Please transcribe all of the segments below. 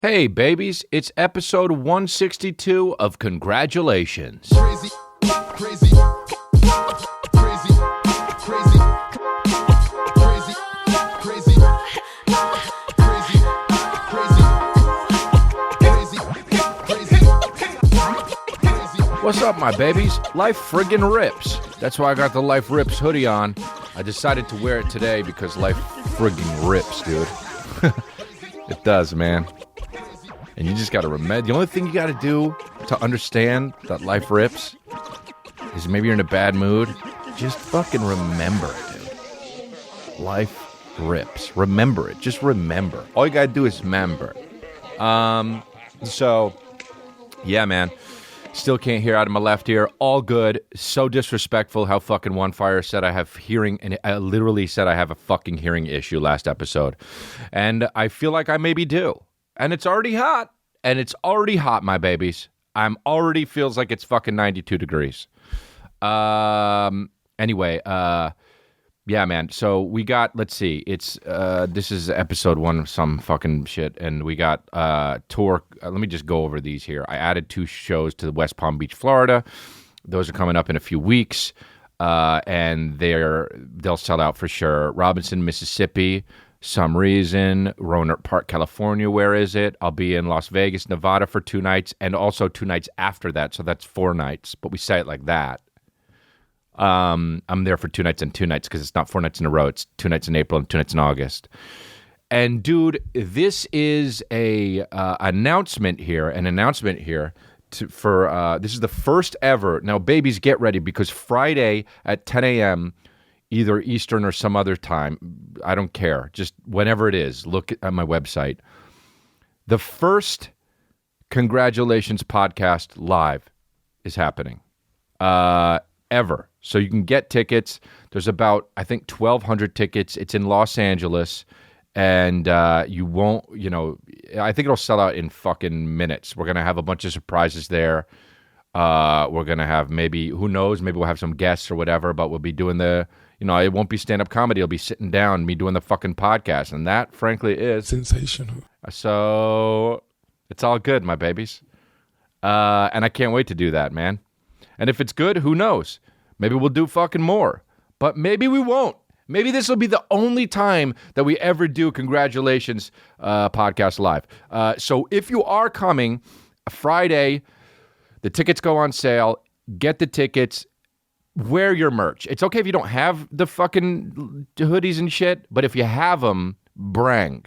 Hey, babies, it's episode 162 of Congratulations. Crazy, crazy, crazy, crazy, crazy, crazy, crazy, crazy. What's up, my babies? Life friggin' rips. That's why I got the Life Rips hoodie on. I decided to wear it today because life friggin' rips, dude. It does, man. And you just got to remember, the only thing you got to do to understand that life rips is maybe you're in a bad mood. Just fucking remember it, dude. Life rips. Remember it. Just remember. All you got to do is remember. So, yeah, man. Still can't hear out of my left ear. All good. So disrespectful how fucking One Fire said I have hearing, and I literally said I have a fucking hearing issue last episode. And I feel like I maybe do. And it's already hot. And it's already hot, my babies. I'm already feels like it's fucking 92 degrees. Anyway, yeah, man. So we got, let's see. It's this is episode 1 of some fucking shit. And we got tour. Let me just go over these here. I added 2 shows to the West Palm Beach, Florida. Those are coming up in a few weeks. And they'll sell out for sure. Robinson, Mississippi. Some reason, Roanoke Park, California, where is it? I'll be in Las Vegas, Nevada for 2 nights, and also 2 nights after that, so that's 4 nights, but we say it like that. I'm there for 2 nights and 2 nights, because it's not 4 nights in a row, it's 2 nights in April and 2 nights in August. And dude, this is an announcement here, this is the first ever, now babies, get ready, because Friday at 10 a.m., either Eastern or some other time, I don't care, just whenever it is, look at my website. The first Congratulations podcast live is happening, ever. So you can get tickets. There's about, I think, 1,200 tickets. It's in Los Angeles, and you won't, I think it'll sell out in fucking minutes. We're going to have a bunch of surprises there. We're going to have maybe, who knows, maybe we'll have some guests or whatever, but we'll be doing it won't be stand-up comedy. It'll be sitting down, me doing the fucking podcast. And that, frankly, is Sensational. So it's all good, my babies. And I can't wait to do that, man. And if it's good, who knows? Maybe we'll do fucking more. But maybe we won't. Maybe this will be the only time that we ever do Congratulations podcast live. So if you are coming Friday, the tickets go on sale. Get the tickets. Wear your merch. It's okay if you don't have the fucking hoodies and shit, but if you have them, brang.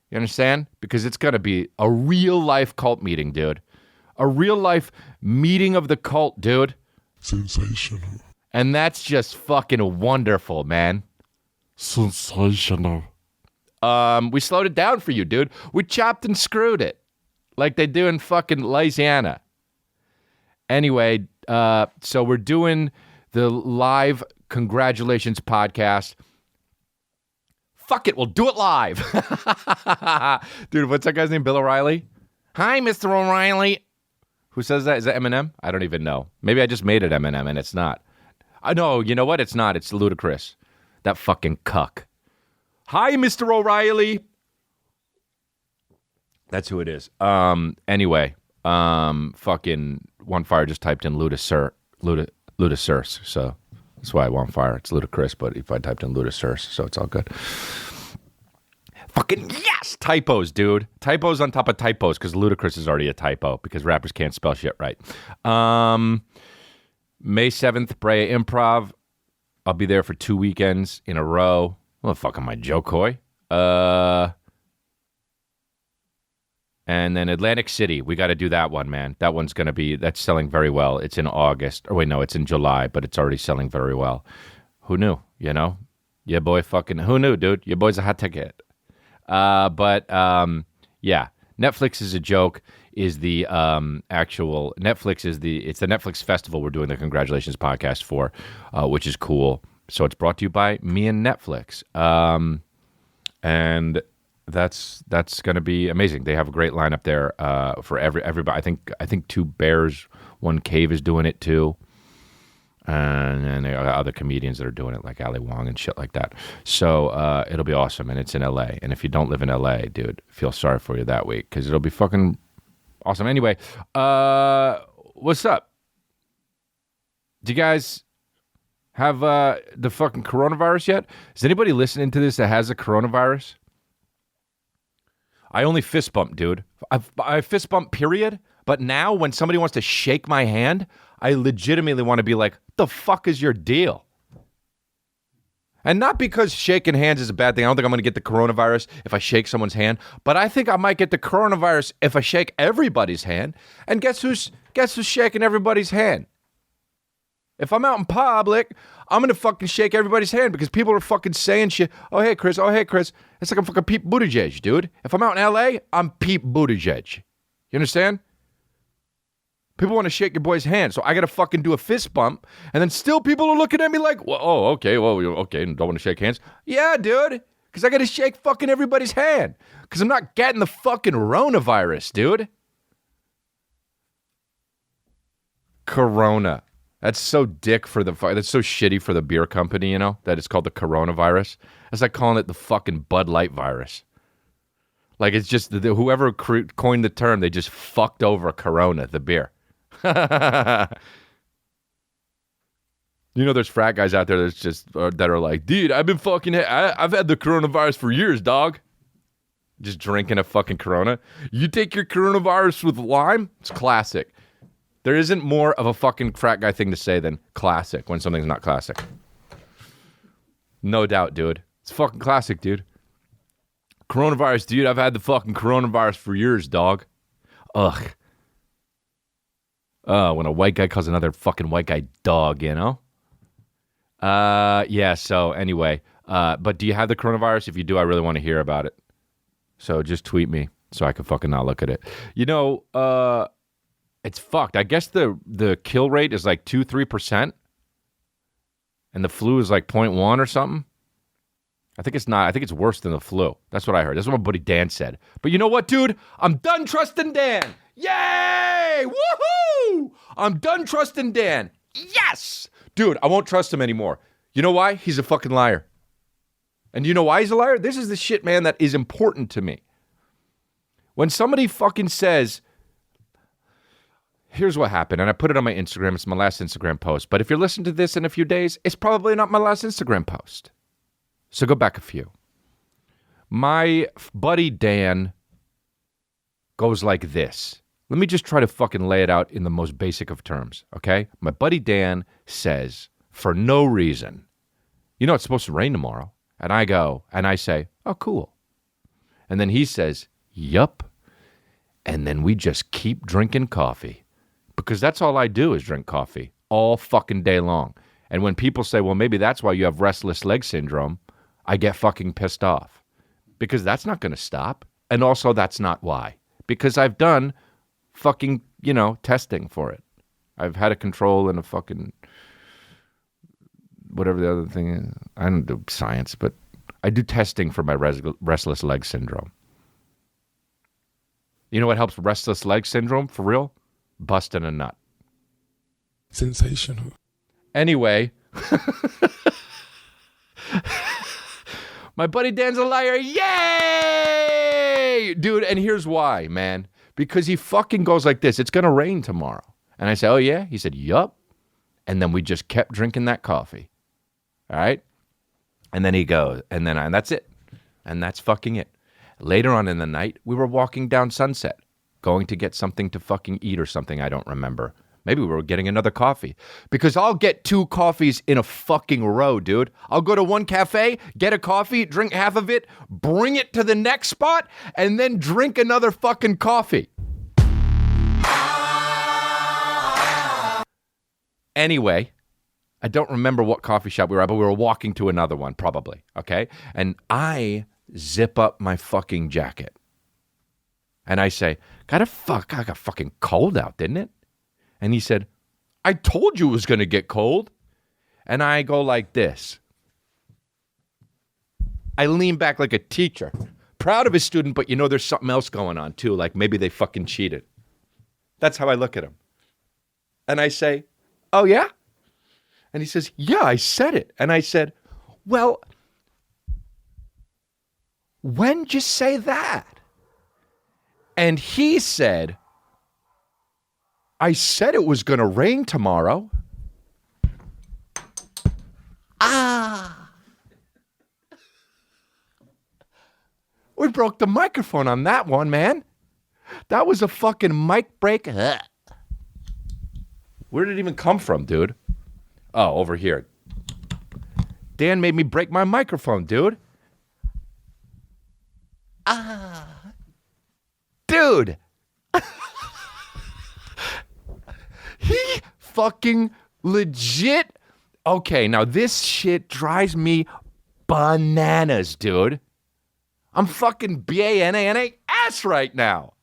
You understand? Because it's going to be a real-life cult meeting, dude. A real-life meeting of the cult, dude. Sensational. And that's just fucking wonderful, man. Sensational. We slowed it down for you, dude. We chopped and screwed it like they do in fucking Louisiana. Anyway, so we're doing the live Congratulations podcast. Fuck it, we'll do it live. Dude, what's that guy's name? Bill O'Reilly? Hi, Mr. O'Reilly. Who says that? Is that Eminem? I don't even know. Maybe I just made it Eminem and it's not. No, you know what? It's not. It's Ludacris. That fucking cuck. Hi, Mr. O'Reilly. That's who it is. Anyway, fucking One Fire just typed in Ludacris, so that's why I One Fire. It's Ludacris, but if I typed in Ludacris, so it's all good. Fucking yes! Typos, dude. Typos on top of typos, because Ludacris is already a typo, because rappers can't spell shit right. May 7th, Brea Improv. I'll be there for 2 weekends in a row. What the fuck am I, Joe Coy? And then Atlantic City, we got to do that one, man. That one's that's selling very well. It's in August. Or wait, no, it's in July, but it's already selling very well. Who knew, Your boy who knew, dude? Your boy's a hot ticket. Yeah, Netflix is a joke is the actual, it's the Netflix festival we're doing the Congratulations podcast for, which is cool. So it's brought to you by me and Netflix. And that's going to be amazing. They have a great lineup there for everybody. I think 2 Bears, 1 Cave is doing it too. And then there are other comedians that are doing it, like Ali Wong and shit like that. So it'll be awesome, and it's in LA. And if you don't live in LA, dude, feel sorry for you that week because it'll be fucking awesome. Anyway, what's up? Do you guys have the fucking coronavirus yet? Is anybody listening to this that has a coronavirus? I only fist bump, dude. I fist bump, period. But now when somebody wants to shake my hand, I legitimately want to be like, the fuck is your deal? And not because shaking hands is a bad thing. I don't think I'm going to get the coronavirus if I shake someone's hand. But I think I might get the coronavirus if I shake everybody's hand. And guess who's shaking everybody's hand? If I'm out in public, I'm going to fucking shake everybody's hand because people are fucking saying shit. Oh, hey, Chris. Oh, hey, Chris. It's like I'm fucking Pete Buttigieg, dude. If I'm out in L.A., I'm Pete Buttigieg. You understand? People want to shake your boy's hand, so I got to fucking do a fist bump, and then still people are looking at me like, well, oh, okay, don't want to shake hands? Yeah, dude, because I got to shake fucking everybody's hand because I'm not getting the fucking coronavirus, dude. Corona. That's so that's so shitty for the beer company, you know, that it's called the coronavirus. It's like calling it the fucking Bud Light virus. Like, it's just, whoever coined the term, they just fucked over Corona, the beer. You know, there's frat guys out there that are like, dude, I've had the coronavirus for years, dog. Just drinking a fucking Corona. You take your coronavirus with lime, it's classic. There isn't more of a fucking frat guy thing to say than classic when something's not classic. No doubt, dude. It's fucking classic, dude. Coronavirus, dude. I've had the fucking coronavirus for years, dog. Ugh. When a white guy calls another fucking white guy dog, you know? Yeah, so anyway. But do you have the coronavirus? If you do, I really want to hear about it. So just tweet me so I can fucking not look at it. You know, it's fucked. I guess the kill rate is like 2-3%. And the flu is like 0.1 or something. I think it's not. I think it's worse than the flu. That's what I heard. That's what my buddy Dan said. But you know what, dude? I'm done trusting Dan. Yay! Woohoo! I'm done trusting Dan. Yes! Dude, I won't trust him anymore. You know why? He's a fucking liar. And you know why he's a liar? This is the shit, man, that is important to me. When somebody fucking says, here's what happened, and I put it on my Instagram. It's my last Instagram post. But if you're listening to this in a few days, it's probably not my last Instagram post. So go back a few. My buddy Dan goes like this. Let me just try to fucking lay it out in the most basic of terms, okay? My buddy Dan says, for no reason, you know it's supposed to rain tomorrow. And I go, and I say, oh, cool. And then he says, yup. And then we just keep drinking coffee. Because that's all I do is drink coffee all fucking day long. And when people say, well, maybe that's why you have restless leg syndrome, I get fucking pissed off. Because that's not going to stop. And also that's not why. Because I've done fucking, testing for it. I've had a control and a fucking, whatever the other thing is. I don't do science, but I do testing for my restless leg syndrome. You know what helps restless leg syndrome for real? Busting a nut. Sensational. Anyway, my buddy Dan's a liar. Yay! Dude, and here's why, man. Because he fucking goes like this. It's going to rain tomorrow. And I say, oh, yeah? He said, yup. And then we just kept drinking that coffee. All right? And then he goes, and that's it. And that's fucking it. Later on in the night, we were walking down Sunset, going to get something to fucking eat or something, I don't remember. Maybe we were getting another coffee. Because I'll get 2 coffees in a fucking row, dude. I'll go to one cafe, get a coffee, drink half of it, bring it to the next spot, and then drink another fucking coffee. Anyway, I don't remember what coffee shop we were at, but we were walking to another one, probably, okay? And I zip up my fucking jacket. And I say, I got fucking cold out, didn't it? And he said, I told you it was going to get cold. And I go like this. I lean back like a teacher. Proud of his student, but there's something else going on too. Like maybe they fucking cheated. That's how I look at him. And I say, oh yeah? And he says, yeah, I said it. And I said, well, when'd you say that? And he said, I said it was going to rain tomorrow. We broke the microphone on that one, man. That was a fucking mic break. Where did it even come from, dude? Oh, over here. Dan made me break my microphone, dude. Dude. He fucking legit. Okay, now this shit drives me bananas, dude. I'm fucking BANANAS right now.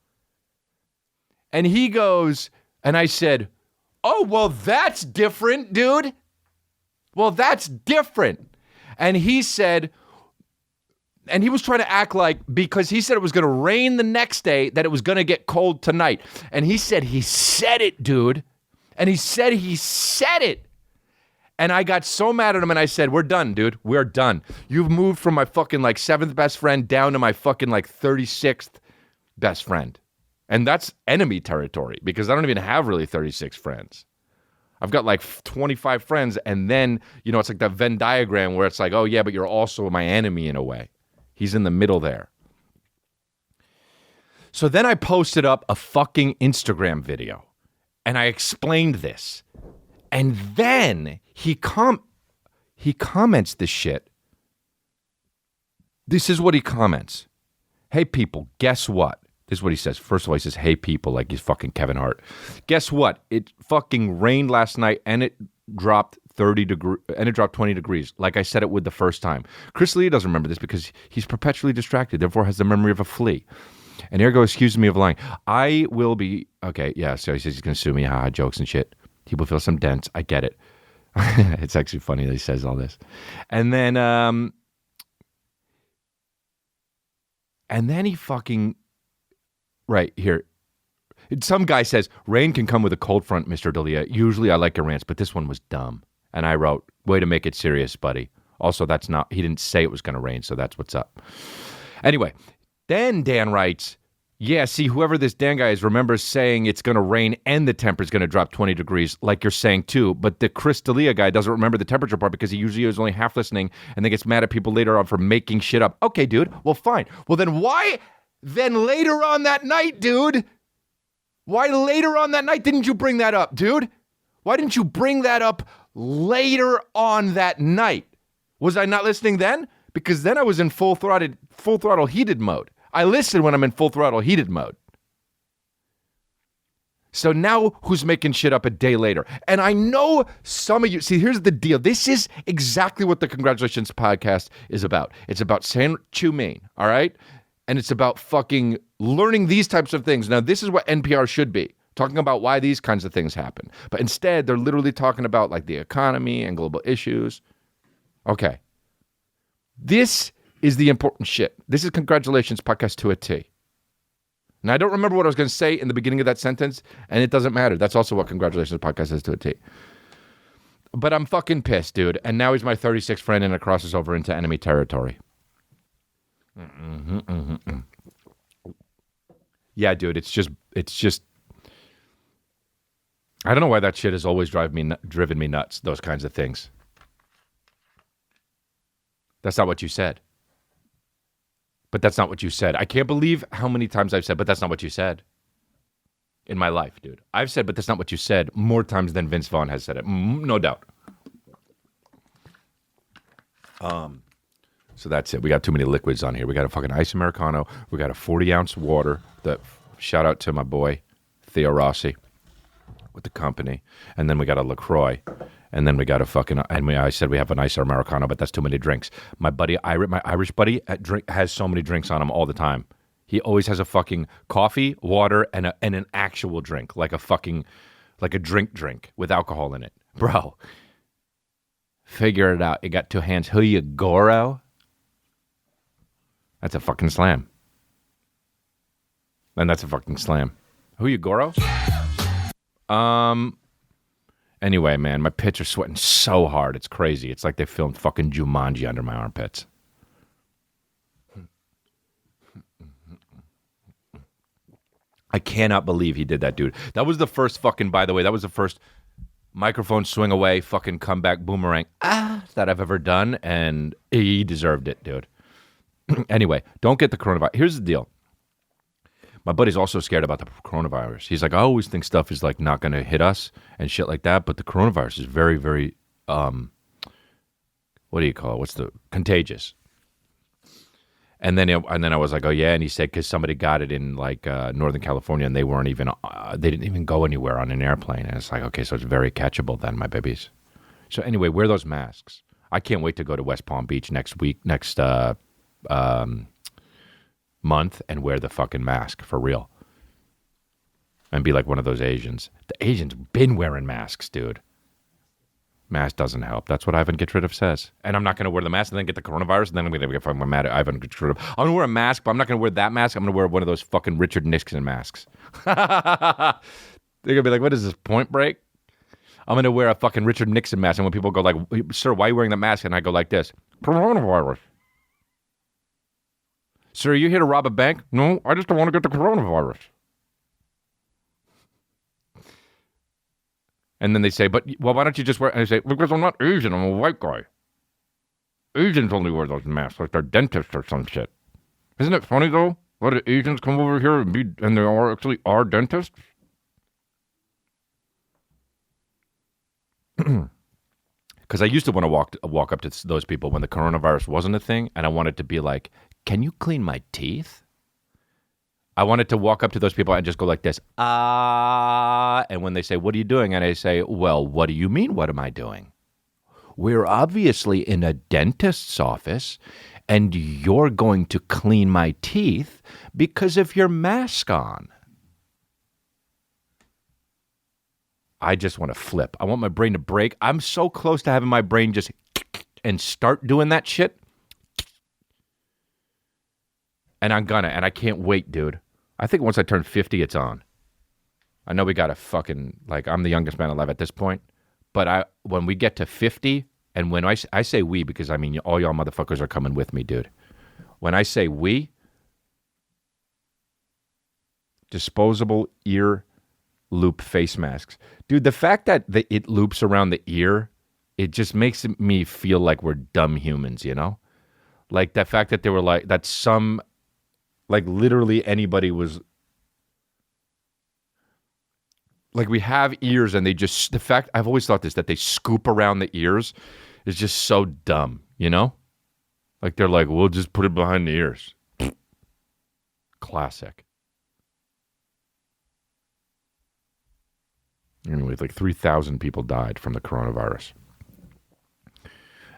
And he goes, and I said, oh, well, that's different, dude. Well, that's different. And he said, and he was trying to act like, because he said it was going to rain the next day, that it was going to get cold tonight. And he said it, dude. And he said it. And I got so mad at him and I said, we're done, dude. We're done. You've moved from my fucking like 7th best friend down to my fucking like 36th best friend. And that's enemy territory because I don't even have really 36 friends. I've got like 25 friends. And then, you know, it's like that Venn diagram where it's like, oh yeah, but you're also my enemy in a way. He's in the middle there. So then I posted up a fucking Instagram video and I explained this. And then he comments this shit. This is what he comments. Hey, people, guess what? This is what he says. First of all, he says, hey, people, like he's fucking Kevin Hart. Guess what? It fucking rained last night and it dropped 20 degrees, like I said it would the first time. Chris Lee doesn't remember this because he's perpetually distracted, therefore has the memory of a flea. And Ergo excuses me of lying. I will be, okay, yeah, so he says he's going to sue me, haha, jokes and shit. People feel some dents. I get it. It's actually funny that he says all this. And then he fucking, right here. Some guy says, rain can come with a cold front, Mr. D'Elia. Usually I like your rants, but this one was dumb. And I wrote, way to make it serious, buddy. Also, he didn't say it was going to rain, so that's what's up. Anyway, then Dan writes, yeah, see, whoever this Dan guy is remembers saying it's going to rain and the temperature's going to drop 20 degrees, like you're saying too. But the Chris D'Elia guy doesn't remember the temperature part because he usually is only half listening and then gets mad at people later on for making shit up. Okay, dude, well, fine. Well, then why then later on that night, dude? Why later on that night didn't you bring that up, dude? Why didn't you bring that up later on that night? Was I not listening then? Because then I was in full throttle heated mode. I listen when I'm in full throttle heated mode. So now who's making shit up a day later? And I know some of you, see, here's the deal. This is exactly what the Congratulations podcast is about. It's about San Chu Maine, all right? And it's about fucking learning these types of things. Now, this is what NPR should be, talking about why these kinds of things happen. But instead, they're literally talking about like the economy and global issues. Okay. This is the important shit. This is Congratulations podcast to a T. Now, I don't remember what I was going to say in the beginning of that sentence, and it doesn't matter. That's also what Congratulations podcast is to a T. But I'm fucking pissed, dude. And now he's my 36th friend, and it crosses over into enemy territory. Yeah, dude, it's just. I don't know why that shit has always driven me nuts. Those kinds of things. That's not what you said. But that's not what you said. I can't believe how many times I've said, but that's not what you said. In my life, dude. I've said, but that's not what you said more times than Vince Vaughn has said it. No doubt. So that's it. We got too many liquids on here. We got a fucking ice Americano. We got a 40-ounce water. Shout out to my boy, Theo Rossi, with the company. And then we got a LaCroix. And then we got a fucking, I said we have an ice Americano, but that's too many drinks. My Irish buddy has so many drinks on him all the time. He always has a fucking coffee, water, and an actual drink, like a drink with alcohol in it. Bro, figure it out. You got two hands. Who you, Goro? That's a fucking slam. And that's a fucking slam. Who you, Goro? Anyway, man, my pits are sweating so hard. It's crazy. It's like they filmed fucking Jumanji under my armpits. I cannot believe he did that, dude. That was the first fucking, by the way, that was the first microphone swing away, fucking comeback boomerang that I've ever done, and he deserved it, dude. Anyway, don't get the coronavirus. Here's the deal. My buddy's also scared about the coronavirus. He's like, I always think stuff is like not going to hit us and shit like that, but the coronavirus is very, very, what do you call it? What's the contagious? And then I was like, oh yeah, and he said because somebody got it in like Northern California and they weren't even, they didn't even go anywhere on an airplane. And it's like, okay, so it's very catchable then, my babies. So anyway, wear those masks. I can't wait to go to West Palm Beach next month and wear the fucking mask for real and be like one of those Asians. The Asians been wearing masks, dude. Mask doesn't help. That's what Ivan Get Rid Of says. And I'm not going to wear the mask and then get the coronavirus and then I'm going to get fucking mad at Ivan Get Rid Of. I'm going to wear a mask, but I'm not going to wear that mask. I'm going to wear one of those fucking Richard Nixon masks. They're going to be like, what is this, Point Break? I'm going to wear a fucking Richard Nixon mask. And when people go like, sir, why are you wearing that mask? And I go like this, coronavirus. Sir, are you here to rob a bank? No, I just don't want to get the coronavirus. And then they say, but, well, why don't you just wear, and I say, because I'm not Asian, I'm a white guy. Asians only wear those masks like they're dentists or some shit. Isn't it funny, though? A lot of Asians come over here and they actually are dentists? Because I used to want to walk up to those people when the coronavirus wasn't a thing, and I wanted to be like, can you clean my teeth? I wanted to walk up to those people and just go like this, and when they say, what are you doing? And I say, well, what do you mean, what am I doing? We're obviously in a dentist's office, and you're going to clean my teeth because of your mask on. I just want to flip. I want my brain to break. I'm so close to having my brain just and start doing that shit. And I'm gonna, and I can't wait, dude. I think once I turn 50, it's on. I know we got to fucking, like, I'm the youngest man alive at this point, but when we get to 50, and when I say we, because I mean, all y'all motherfuckers are coming with me, dude. When I say we, disposable ear loop face masks. Dude, the fact that it loops around the ear, it just makes me feel like we're dumb humans, you know? Like the fact that they were like, that some, like literally anybody was, like we have ears and they just, the fact, I've always thought this, that they scoop around the ears is just so dumb, you know? Like they're like, we'll just put it behind the ears. Classic. Anyway, like 3,000 people died from the coronavirus.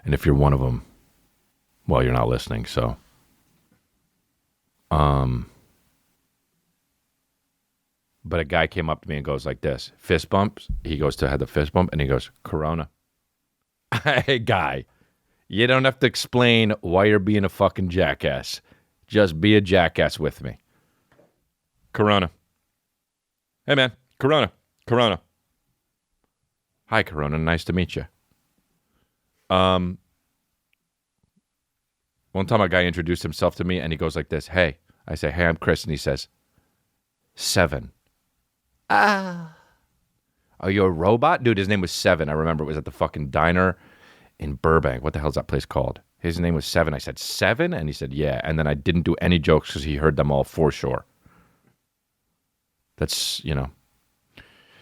And if you're one of them, well, you're not listening, so. But a guy came up to me and goes like this, fist bumps. He goes to have the fist bump and he goes, Corona. Hey, guy, you don't have to explain why you're being a fucking jackass. Just be a jackass with me. Corona. Hey, man, Corona. Corona. Hi, Corona. Nice to meet you. One time a guy introduced himself to me and he goes like this, hey. I say, hey, I'm Chris. And he says, 7. Are you a robot? Dude, his name was 7. I remember it was at the fucking diner in Burbank. What the hell's that place called? His name was 7. I said, 7? And he said, yeah. And then I didn't do any jokes because he heard them all for sure. That's, you know.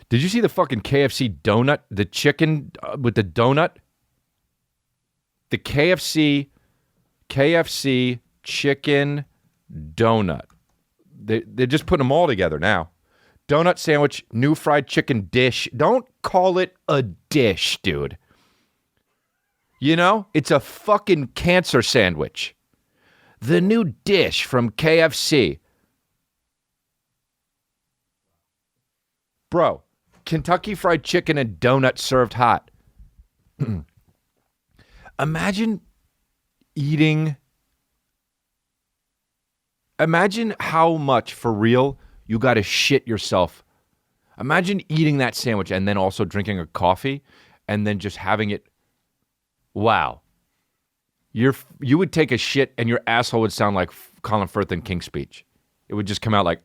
Did you see the fucking KFC donut? The chicken with the donut? The KFC chicken donut. They're just putting them all together now. Donut sandwich, new fried chicken dish. Don't call it a dish, dude. You know, it's a fucking cancer sandwich. The new dish from KFC. Bro, Kentucky Fried Chicken and donut served hot. Imagine how much, for real, you got to shit yourself. Imagine eating that sandwich and then also drinking a coffee and then just having it. Wow. You would take a shit and your asshole would sound like Colin Firth in King's Speech. It would just come out like,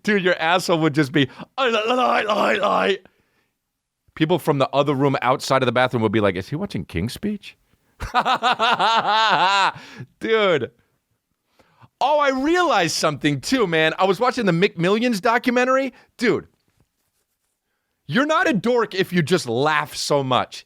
dude, your asshole would just be, people from the other room outside of the bathroom would be like, is he watching King's Speech? Dude. Oh, I realized something too, man. I was watching the McMillions documentary. Dude, you're not a dork if you just laugh so much.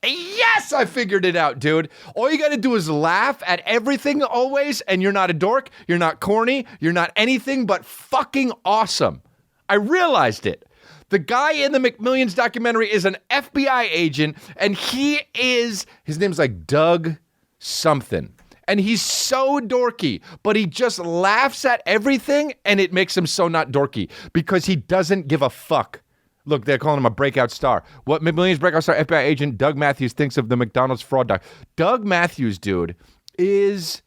Yes, I figured it out, dude. All you got to do is laugh at everything always, and you're not a dork, you're not corny, you're not anything but fucking awesome. I realized it. The guy in the McMillions documentary is an FBI agent, and his name's like Doug something. And he's so dorky, but he just laughs at everything, and it makes him so not dorky because he doesn't give a fuck. Look, they're calling him a breakout star. What McMillions breakout star FBI agent Doug Mathews thinks of the McDonald's fraud doc. Doug Mathews, dude, is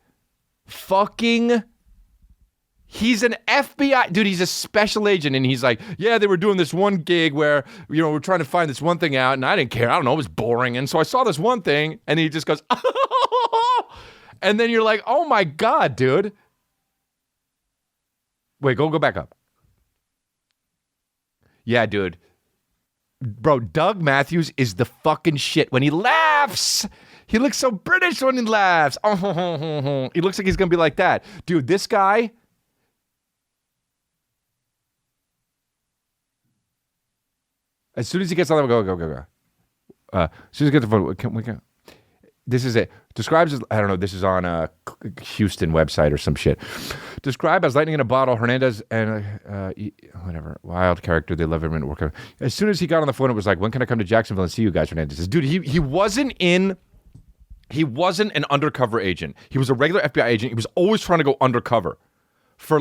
fucking... He's an FBI... Dude, he's a special agent, and he's like, yeah, they were doing this one gig where, we're trying to find this one thing out, and I didn't care. I don't know, it was boring. And so I saw this one thing, and he just goes, and then you're like, oh my God, dude. Wait, go back up. Yeah, dude. Bro, Doug Mathews is the fucking shit. When he laughs, he looks so British when he laughs. He looks like he's going to be like that. Dude, this guy... As soon as he gets on the go. As soon as he gets on the phone, this is it. Describes as, I don't know, this is on a Houston website or some shit. Described as lightning in a bottle, Hernandez and whatever, wild character. They love him and work. As soon as he got on the phone, it was like, when can I come to Jacksonville and see you guys? Hernandez says, dude, he wasn't an undercover agent. He was a regular FBI agent. He was always trying to go undercover for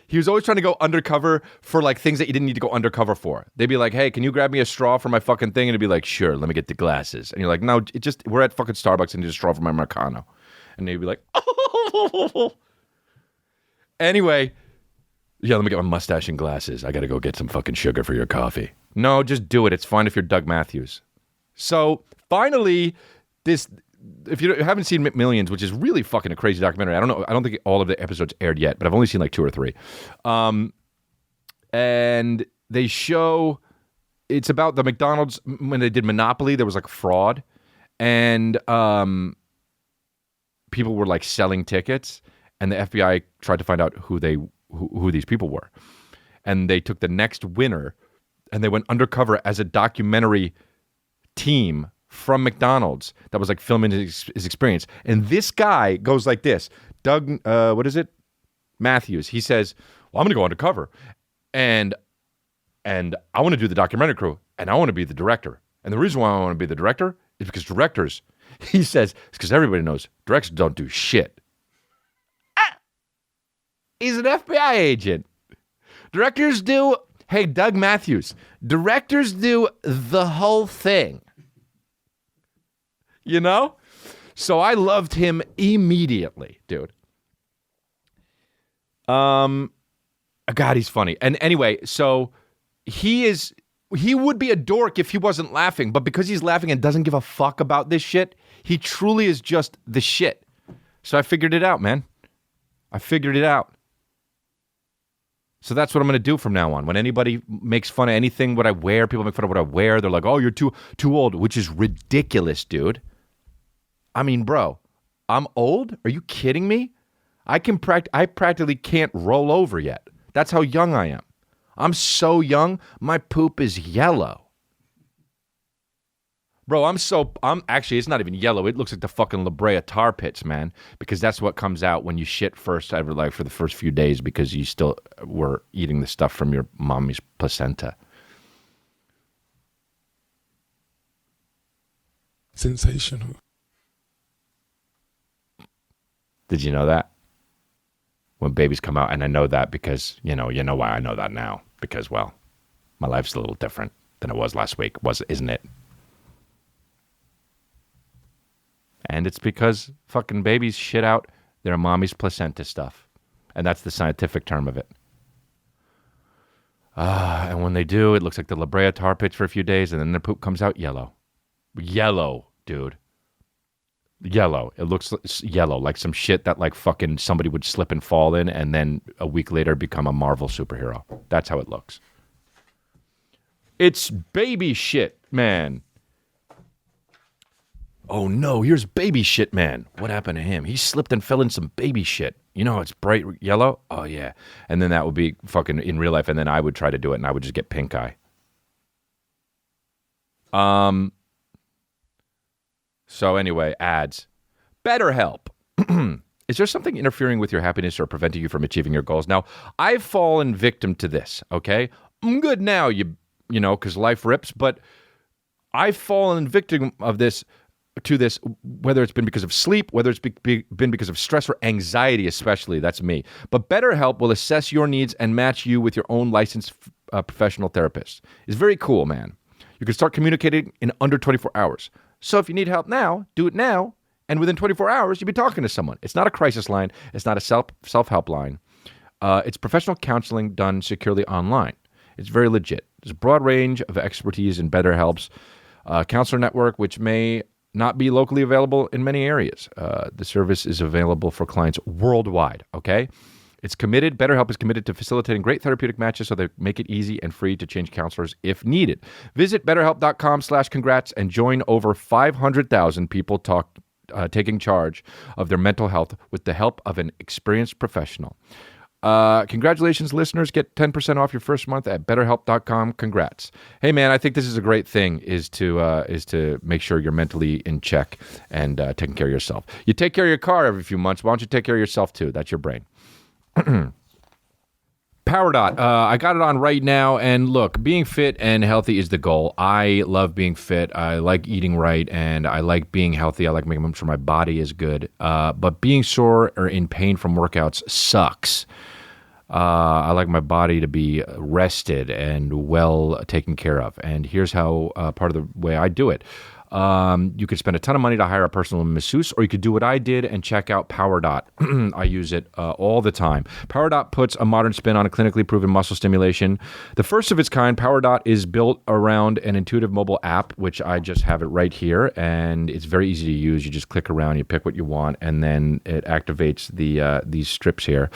he was always trying to go undercover for things that you didn't need to go undercover for. They'd be like, hey, can you grab me a straw for my fucking thing? And it'd be like, sure, let me get the glasses. And you're like, no, we're at fucking Starbucks and need a straw for my Americano. And they'd be like, oh. Anyway, yeah, let me get my mustache and glasses. I got to go get some fucking sugar for your coffee. No, just do it. It's fine if you're Doug Mathews. So finally, if you haven't seen McMillions, which is really fucking a crazy documentary, I don't know. I don't think all of the episodes aired yet, but I've only seen 2 or 3. And they show it's about the McDonald's when they did Monopoly. There was fraud, and people were selling tickets, and the FBI tried to find out who these people were, and they took the next winner, and they went undercover as a documentary team from McDonald's that was filming his experience. And this guy goes like this. Doug, Mathews. He says, well, I'm going to go undercover. And I want to do the documentary crew. And I want to be the director. And the reason why I want to be the director is because directors, he says, it's because everybody knows directors don't do shit. He's an FBI agent. Directors do, hey, Doug Mathews, directors do the whole thing. So I loved him immediately, dude. God, he's funny. And anyway, so he would be a dork if he wasn't laughing, but because he's laughing and doesn't give a fuck about this shit, he truly is just the shit. So I figured it out, man. I figured it out. So that's what I'm going to do from now on. When anybody makes fun of anything, what I wear, people make fun of what I wear, they're like, oh, you're too old, which is ridiculous, dude. I mean, bro, I'm old? Are you kidding me? I practically can't roll over yet. That's how young I am. I'm so young, my poop is yellow. Bro, I'm actually, it's not even yellow. It looks like the fucking La Brea tar pits, man, because that's what comes out when you shit first ever, for the first few days, because you still were eating the stuff from your mommy's placenta. Sensational. Did you know that? When babies come out, and I know that because, you know why I know that now. Because, well, my life's a little different than it was last week, isn't it? And it's because fucking babies shit out their mommy's placenta stuff. And that's the scientific term of it. And when they do, it looks like the La Brea tar pits for a few days, and then the poop comes out yellow. Yellow, dude. Yellow. It looks yellow, like some shit that like fucking somebody would slip and fall in, and then a week later become a Marvel superhero. That's how it looks. It's baby shit, man. Oh no, here's baby shit, man. What happened to him? He slipped and fell in some baby shit. You know, it's bright yellow. Oh yeah. And then that would be fucking in real life, and then I would try to do it, and I would just get pink eye. So anyway, ads. BetterHelp. Is there something interfering with your happiness or preventing you from achieving your goals? Now, I've fallen victim to this, okay? I'm good now, you know, because life rips, but I've fallen victim of this, whether it's been because of sleep, whether it's been because of stress or anxiety especially. That's me. But BetterHelp will assess your needs and match you with your own licensed professional therapist. It's very cool, man. You can start communicating in under 24 hours. So if you need help now, do it now, and within 24 hours, you'll be talking to someone. It's not a crisis line. It's not a self-help line. It's professional counseling done securely online. It's very legit. There's a broad range of expertise in BetterHelp's counselor network, which may not be locally available in many areas. The service is available for clients worldwide, okay? It's committed. BetterHelp is committed to facilitating great therapeutic matches so they make it easy and free to change counselors if needed. Visit BetterHelp.com/congrats and join over 500,000 people taking charge of their mental health with the help of an experienced professional. Congratulations, listeners. Get 10% off your first month at BetterHelp.com. Congrats. Hey, man, I think this is a great thing is to make sure you're mentally in check and taking care of yourself. You take care of your car every few months. Why don't you take care of yourself, too? That's your brain. PowerDot. I got it on right now, and look, being fit and healthy is the goal. I love being fit. I like eating right, and I like being healthy. I like making sure my body is good. But being sore or in pain from workouts sucks. I like my body to be rested and well taken care of. And here's how part of the way I do it. You could spend a ton of money to hire a personal masseuse, or you could do what I did and check out PowerDot. I use it all the time. PowerDot puts a modern spin on a clinically proven muscle stimulation. The first of its kind, PowerDot is built around an intuitive mobile app, which I just have it right here, and it's very easy to use. You just click around, you pick what you want, and then it activates these strips here.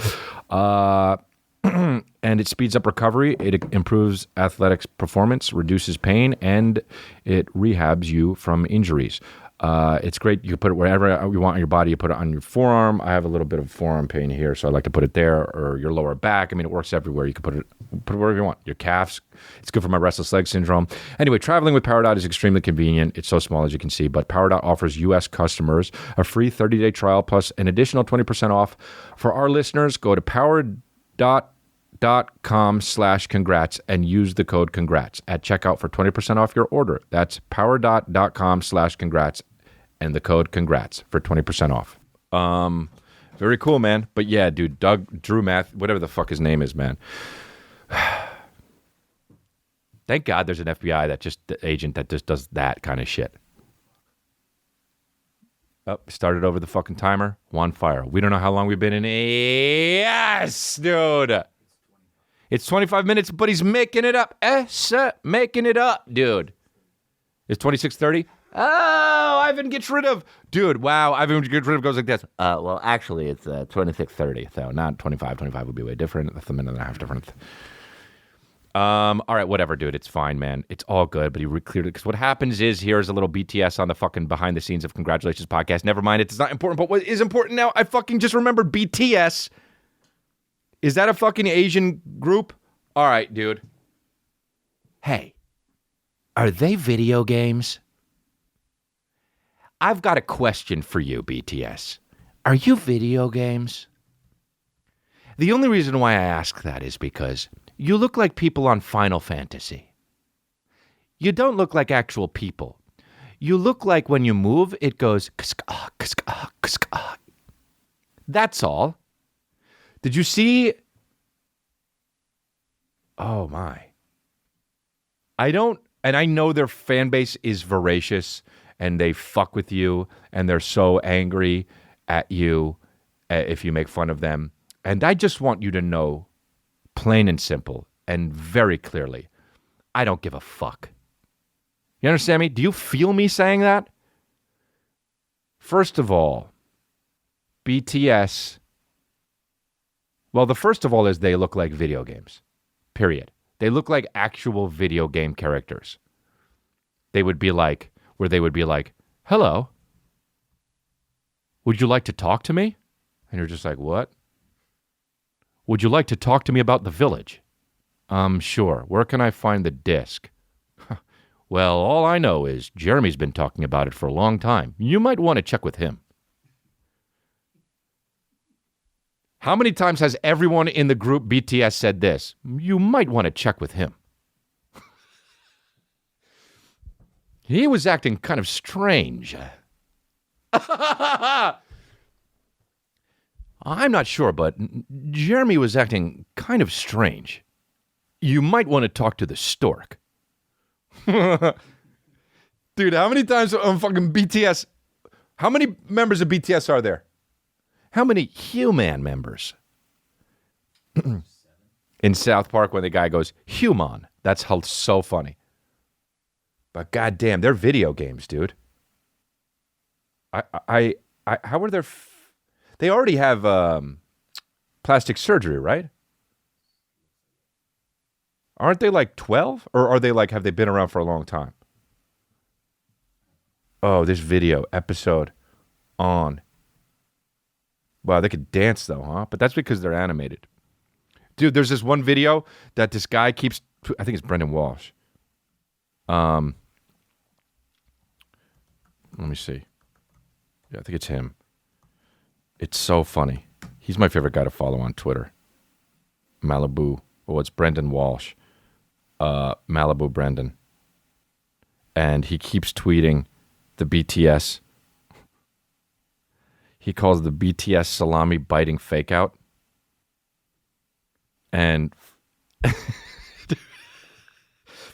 And it speeds up recovery, it improves athletics performance, reduces pain, and it rehabs you from injuries. It's great. You can put it wherever you want on your body. You put it on your forearm. I have a little bit of forearm pain here, so I like to put it there, or your lower back. I mean, it works everywhere. You can put it wherever you want. Your calves. It's good for my restless leg syndrome. Anyway, traveling with PowerDot is extremely convenient. It's so small, as you can see, but PowerDot offers U.S. customers a free 30-day trial plus an additional 20% off. For our listeners, go to PowerDot.com/congrats and use the code congrats at checkout for 20% off your order. That's PowerDot.com/congrats and the code congrats for 20% off. Very cool, man. But yeah, dude, Drew Mathews, whatever the fuck his name is, man. Thank God there's an FBI agent that just does that kind of shit. Oh, started over the fucking timer. One fire. We don't know how long we've been in. Yes, dude. It's 25 minutes, but he's making it up. Making it up, dude. It's 26:30. Oh, Ivan gets rid of. Dude, wow. Ivan gets rid of goes like this. Well, actually, it's 26:30, so not 25. 25 would be way different. That's a minute and a half different. All right, whatever, dude. It's fine, man. It's all good, but he cleared it. Because what happens is, here's a little BTS on the fucking behind the scenes of Congratulations podcast. Never mind, it's not important, but what is important now, I fucking just remembered BTS. Is that a fucking Asian group? All right, dude. Hey, are they video games? I've got a question for you, BTS. Are you video games? The only reason why I ask that is because you look like people on Final Fantasy. You don't look like actual people. You look like when you move, it goes... That's all. Did you see... Oh, my. I know their fan base is voracious, and they fuck with you, and they're so angry at you if you make fun of them. And I just want you to know, plain and simple, and very clearly, I don't give a fuck. You understand me? Do you feel me saying that? First of all, BTS, well, the first of all is they look like video games, period. They look like actual video game characters. They would be like, hello, would you like to talk to me? And you're just like, what? Would you like to talk to me about The Village? Sure. Where can I find the disc? Well, all I know is Jeremy's been talking about it for a long time. You might want to check with him. How many times has everyone in the group BTS said this? You might want to check with him. He was acting kind of strange. I'm not sure, but Jeremy was acting kind of strange. You might want to talk to the Stork. Dude, how many times on fucking BTS? How many members of BTS are there? How many human members? In South Park, when the guy goes, human, that's so funny. But goddamn, they're video games, dude. How are there? They already have plastic surgery, right? Aren't they like 12? Or are they like, have they been around for a long time? Oh, this video episode on. Wow, they could dance though, huh? But that's because they're animated. Dude, there's this one video that this guy keeps, I think it's Brendan Walsh. Let me see. Yeah, I think it's him. It's so funny. He's my favorite guy to follow on Twitter. Malibu. Oh, it's Brendan Walsh. Malibu Brendan. And he keeps tweeting the BTS. He calls the BTS salami biting fake out. And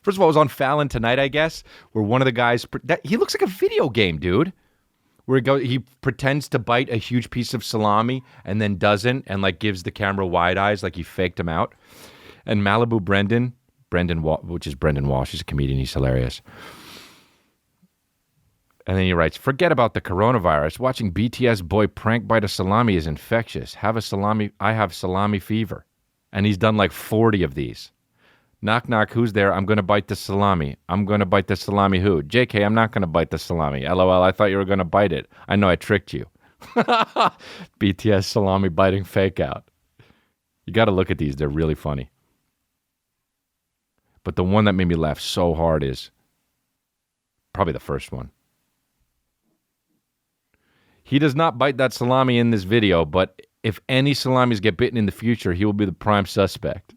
first of all, it was on Fallon Tonight, I guess, where one of the guys, he looks like a video game, dude. Where he pretends to bite a huge piece of salami and then doesn't, and like gives the camera wide eyes like he faked him out. And Malibu Brendan, which is Brendan Walsh, he's a comedian, he's hilarious. And then he writes, forget about the coronavirus. Watching BTS boy prank bite a salami is infectious. I have salami fever. And he's done like 40 of these. Knock, knock, who's there? I'm going to bite the salami. I'm going to bite the salami who? JK, I'm not going to bite the salami. LOL, I thought you were going to bite it. I know I tricked you. BTS salami biting fake out. You got to look at these. They're really funny. But the one that made me laugh so hard is probably the first one. He does not bite that salami in this video, but if any salamis get bitten in the future, he will be the prime suspect.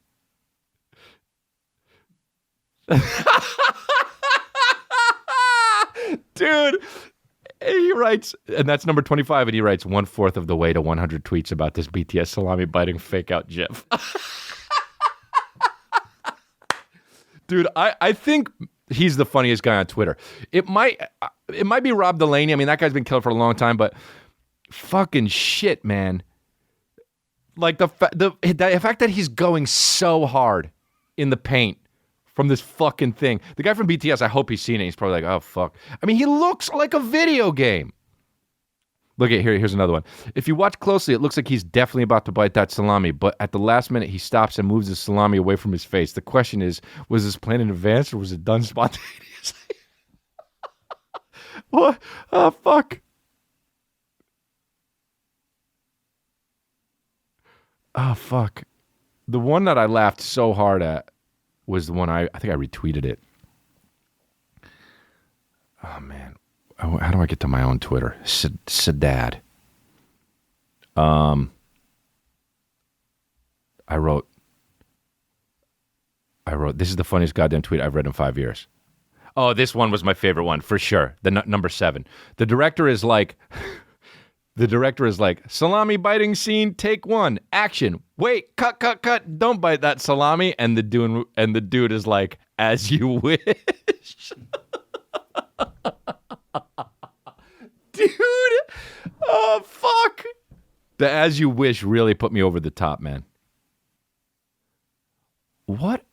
Dude, he writes, and that's number 25, and he writes 1/4 of the way to 100 tweets about this BTS salami biting fake out gif. Dude, I think he's the funniest guy on Twitter. It might be Rob Delaney. I mean, that guy's been killed for a long time, but fucking shit, man. Like the fact that he's going so hard in the paint from this fucking thing. The guy from BTS, I hope he's seen it. He's probably like, oh, fuck. I mean, he looks like a video game. Look at here. Here's another one. If you watch closely, it looks like he's definitely about to bite that salami, but at the last minute, he stops and moves the salami away from his face. The question is, was this planned in advance or was it done spontaneously? What? Oh, fuck. Oh, fuck. The one that I laughed so hard at was the one I think I retweeted it. Oh, man. How do I get to my own Twitter? Sadad. I wrote, this is the funniest goddamn tweet I've read in 5 years. Oh, this one was my favorite one, for sure. The number 7. The director is like, salami biting scene, take 1, action. Wait, cut, don't bite that salami. And the dude is like, as you wish. Dude, oh, fuck. The as you wish really put me over the top, man. What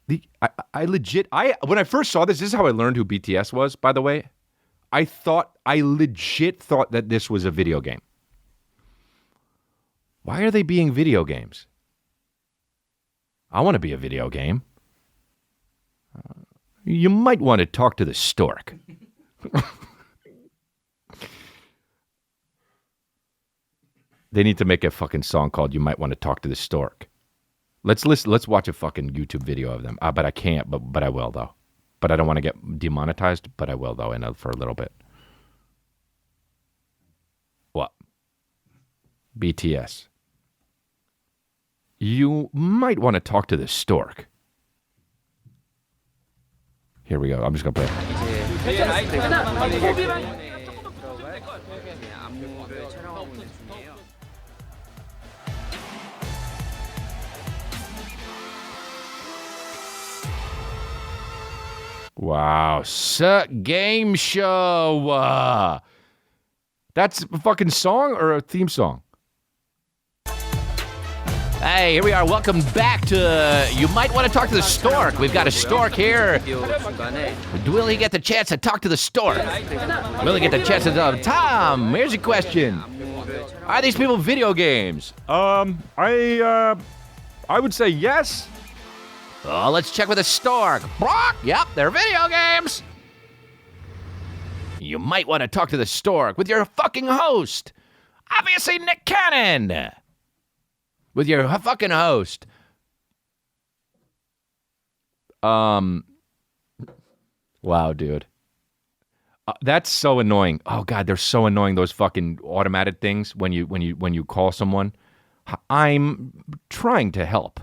I legit, when I first saw this is how I learned who BTS was, by the way. I legit thought that this was a video game. Why are they being video games? I want to be a video game. You might want to talk to the Stork. They need to make a fucking song called "You Might Want to Talk to the Stork." Let's watch a fucking YouTube video of them. But I can't. But I will though. But I don't want to get demonetized. But I will though. For a little bit. What? BTS. You might want to talk to the Stork. Here we go. I'm just gonna play it. Wow, game show. That's a fucking song or a theme song? Hey, here we are. Welcome back to You Might Want to Talk to the Stork. We've got a Stork here. Will he get the chance to talk to the Stork? Will he get the chance to Tom, here's your question. Are these people video games? I would say yes. Oh, let's check with the Stork. Brock, yep, they're video games. You might want to talk to the Stork with your fucking host. Obviously, Nick Cannon. With your fucking host. Wow, dude. That's so annoying. Oh God, they're so annoying. Those fucking automated things when you call someone. I'm trying to help.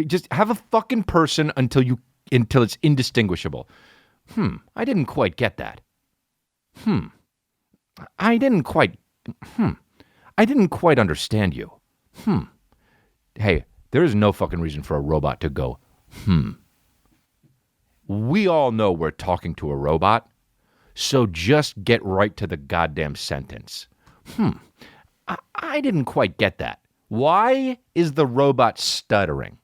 Just have a fucking person until it's indistinguishable. I didn't quite get that. I didn't quite understand you. Hey, there is no fucking reason for a robot to go, We all know we're talking to a robot, so just get right to the goddamn sentence. I didn't quite get that. Why is the robot stuttering?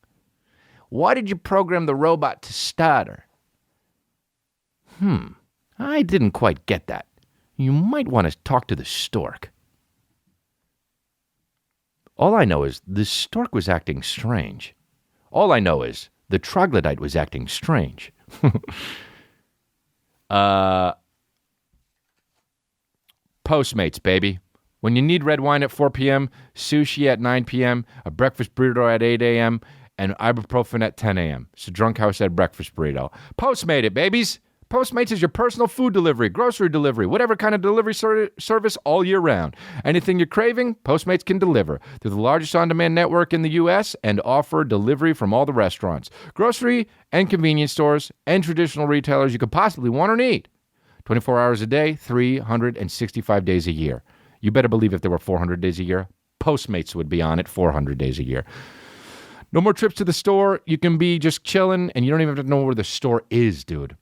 Why did you program the robot to stutter? I didn't quite get that. You might want to talk to the Stork. All I know is the Stork was acting strange. All I know is the troglodyte was acting strange. Postmates, baby. When you need red wine at 4 p.m., sushi at 9 p.m., a breakfast burrito at 8 a.m., and ibuprofen at 10 a.m. So Drunk House said breakfast burrito. Postmate it, babies. Postmates is your personal food delivery, grocery delivery, whatever kind of delivery service all year round. Anything you're craving, Postmates can deliver. They're the largest on-demand network in the U.S. and offer delivery from all the restaurants, grocery and convenience stores, and traditional retailers you could possibly want or need. 24 hours a day, 365 days a year. You better believe if there were 400 days a year, Postmates would be on it 400 days a year. No more trips to the store. You can be just chilling, and you don't even have to know where the store is, dude.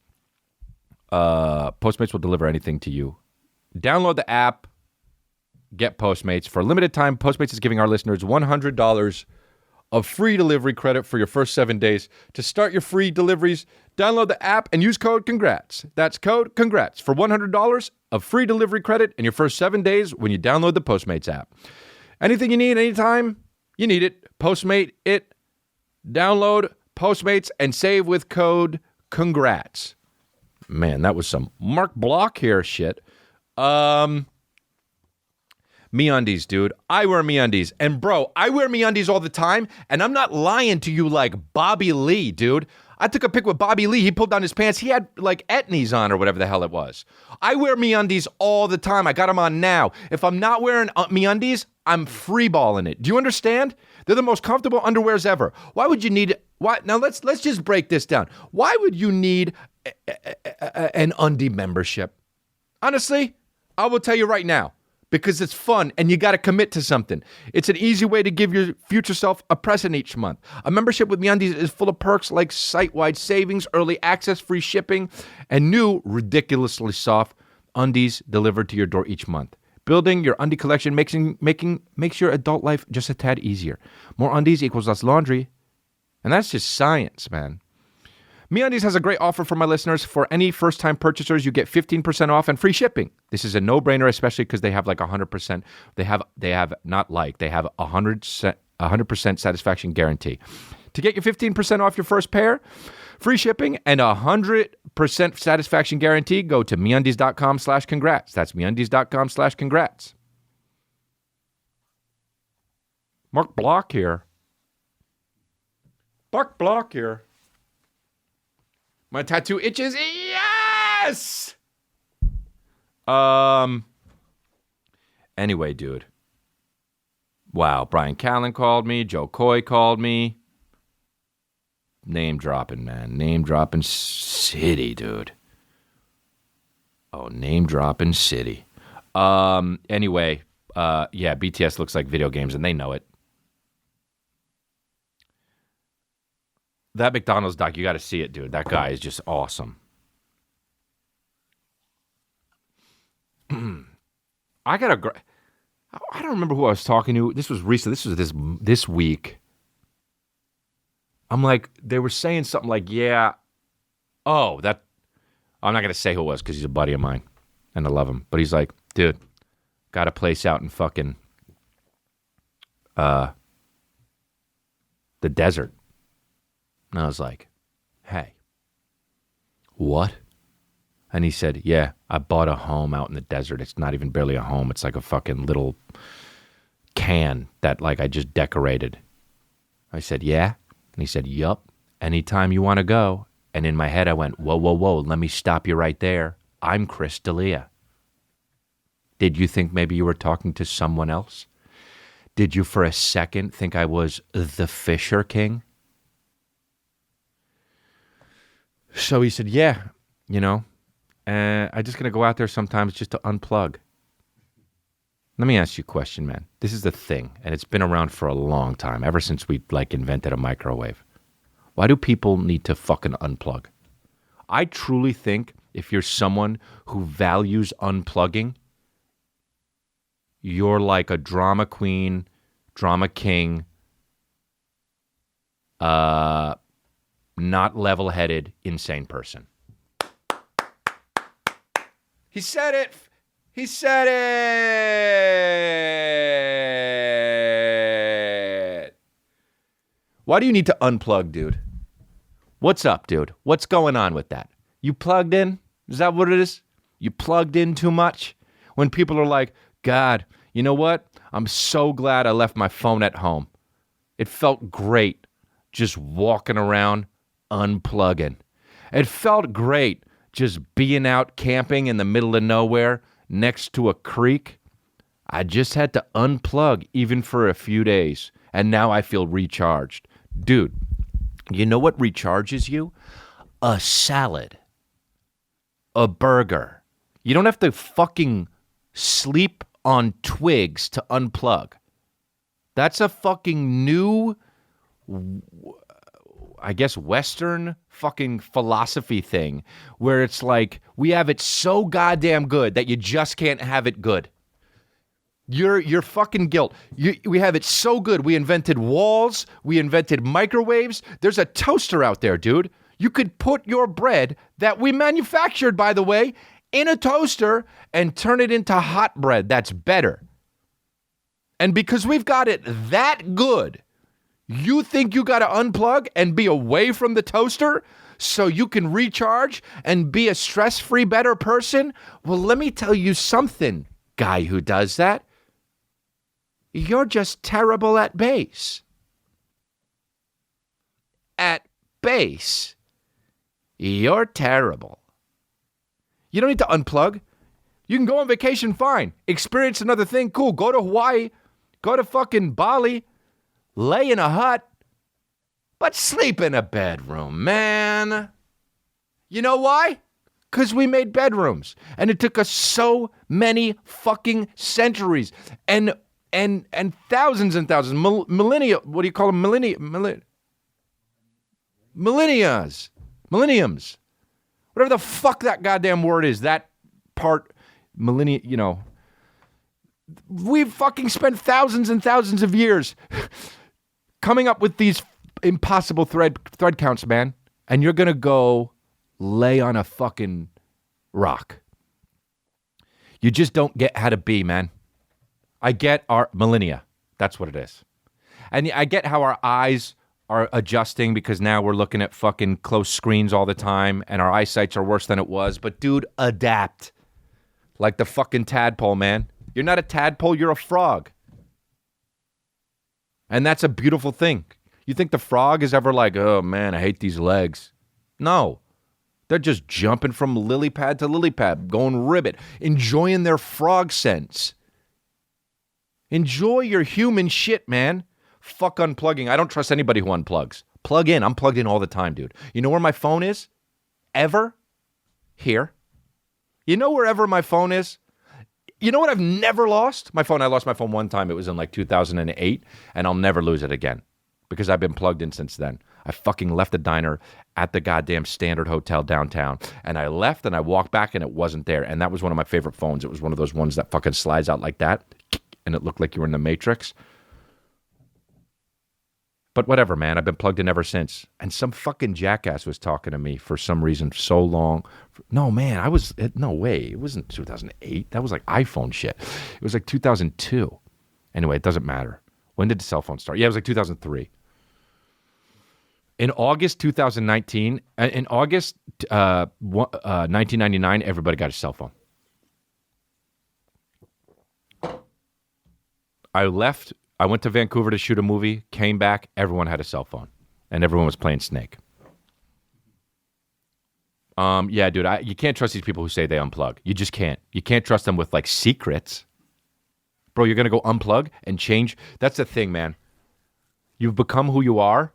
Postmates will deliver anything to you. Download the app. Get Postmates. For a limited time, Postmates is giving our listeners $100 of free delivery credit for your first 7 days. To start your free deliveries, download the app and use code CONGRATS. That's code CONGRATS for $100 of free delivery credit in your first 7 days when you download the Postmates app. Anything you need, anytime you need it, Postmate it. Download Postmates and save with code CONGRATS. Man, that was some Mark Block here shit. MeUndies, dude. I wear MeUndies. And bro, I wear MeUndies all the time, and I'm not lying to you like Bobby Lee, dude. I took a pic with Bobby Lee. He pulled down his pants. He had like etnies on or whatever the hell it was. I wear MeUndies all the time. I got them on now. If I'm not wearing MeUndies, I'm freeballing it. Do you understand? They're the most comfortable underwears ever. Why would you need... Now let's just break this down. Why would you need an undie membership? Honestly, I will tell you right now. Because it's fun and you got to commit to something. It's an easy way to give your future self a present each month. A membership with MeUndies is full of perks like site-wide savings, early access, free shipping, and new ridiculously soft undies delivered to your door each month. Building your undie collection makes your adult life just a tad easier. More undies equals less laundry And that's just science, man. MeUndies has a great offer for my listeners. For any first-time purchasers, you get 15% off and free shipping. This is a no-brainer, especially because they have like 100%. They have a 100% satisfaction guarantee. To get your 15% off your first pair, free shipping, and 100% satisfaction guarantee, go to MeUndies.com/congrats. That's MeUndies.com/congrats. Mark Block here. My tattoo itches. Yes! Anyway, dude. Wow, Brian Callen called me. Joe Coy called me. Name dropping, man. Name dropping city, dude. Oh, name dropping city. Anyway, yeah, BTS looks like video games, and they know it. That McDonald's doc, you got to see it, dude. That guy is just awesome. I don't remember who I was talking to. This was recent. This was this week. I'm like, they were saying something like, yeah. Oh, that. I'm not going to say who it was because he's a buddy of mine and I love him. But he's like, dude, got a place out in fucking the desert. And I was like, hey, what? And he said, yeah, I bought a home out in the desert. It's not even barely a home. It's like a fucking little can that like I just decorated. I said, yeah. And he said, yup. Anytime you want to go. And in my head, I went, whoa, whoa, whoa. Let me stop you right there. I'm Chris D'Elia. Did you think maybe you were talking to someone else? Did you for a second think I was the Fisher King? So he said, yeah, I'm just going to go out there sometimes just to unplug. Let me ask you a question, man. This is the thing, and it's been around for a long time, ever since we invented a microwave. Why do people need to fucking unplug? I truly think if you're someone who values unplugging, you're like a drama queen, drama king, not level-headed, insane person. He said it. He said it. Why do you need to unplug, dude? What's up, dude? What's going on with that? You plugged in? Is that what it is? You plugged in too much? When people are like, God, you know what? I'm so glad I left my phone at home. It felt great just walking around unplugging. It felt great just being out camping in the middle of nowhere next to a creek. I just had to unplug even for a few days, and now I feel recharged. Dude, you know what recharges you? A salad. A burger. You don't have to fucking sleep on twigs to unplug. That's a fucking new, I guess, Western fucking philosophy thing where it's like we have it so goddamn good that you just can't have it good. You're fucking guilt. We have it so good. We invented walls. We invented microwaves. There's a toaster out there, dude. You could put your bread that we manufactured, by the way, in a toaster and turn it into hot bread. That's better. And because we've got it that good, you think you got to unplug and be away from the toaster so you can recharge and be a stress-free, better person? Well, let me tell you something, guy who does that. You're just terrible at base. At base, you're terrible. You don't need to unplug. You can go on vacation, fine. Experience another thing, cool. Go to Hawaii. Go to fucking Bali. Lay in a hut. But sleep in a bedroom, man. You know why? Because we made bedrooms. And it took us so many fucking centuries. And thousands and thousands. Millennia. What do you call them? Millenniums. Whatever the fuck that goddamn word is. That part. Millennia, we've fucking spent thousands and thousands of years coming up with these impossible thread counts, man. And you're going to go lay on a fucking rock. You just don't get how to be, man. I get our millennia. That's what it is. And I get how our eyes are adjusting because now we're looking at fucking close screens all the time and our eyesights are worse than it was. But dude, adapt. Like the fucking tadpole, man. You're not a tadpole, you're a frog. And that's a beautiful thing. You think the frog is ever like, oh man, I hate these legs. No. They're just jumping from lily pad to lily pad, going ribbit, enjoying their frog sense. Enjoy your human shit, man. Fuck unplugging. I don't trust anybody who unplugs. Plug in. I'm plugged in all the time, dude. You know where my phone is? Ever? Here. You know wherever my phone is? You know what I've never lost? My phone. I lost my phone one time. It was in like 2008, and I'll never lose it again because I've been plugged in since then. I fucking left the diner at the goddamn Standard Hotel downtown, and I left and I walked back and it wasn't there. And that was one of my favorite phones. It was one of those ones that fucking slides out like that, and it looked like you were in the Matrix. But whatever, man. I've been plugged in ever since. And some fucking jackass was talking to me for some reason so long. No, man, no way. It wasn't 2008. That was like iPhone shit. It was like 2002. Anyway, it doesn't matter. When did the cell phone start? Yeah, it was like 2003. In August 2019, in August 1999, everybody got a cell phone. I went to Vancouver to shoot a movie, came back, everyone had a cell phone, and everyone was playing Snake. Yeah, dude, you can't trust these people who say they unplug. You just can't. You can't trust them with, like, secrets. Bro, you're going to go unplug and change. That's the thing, man. You've become who you are,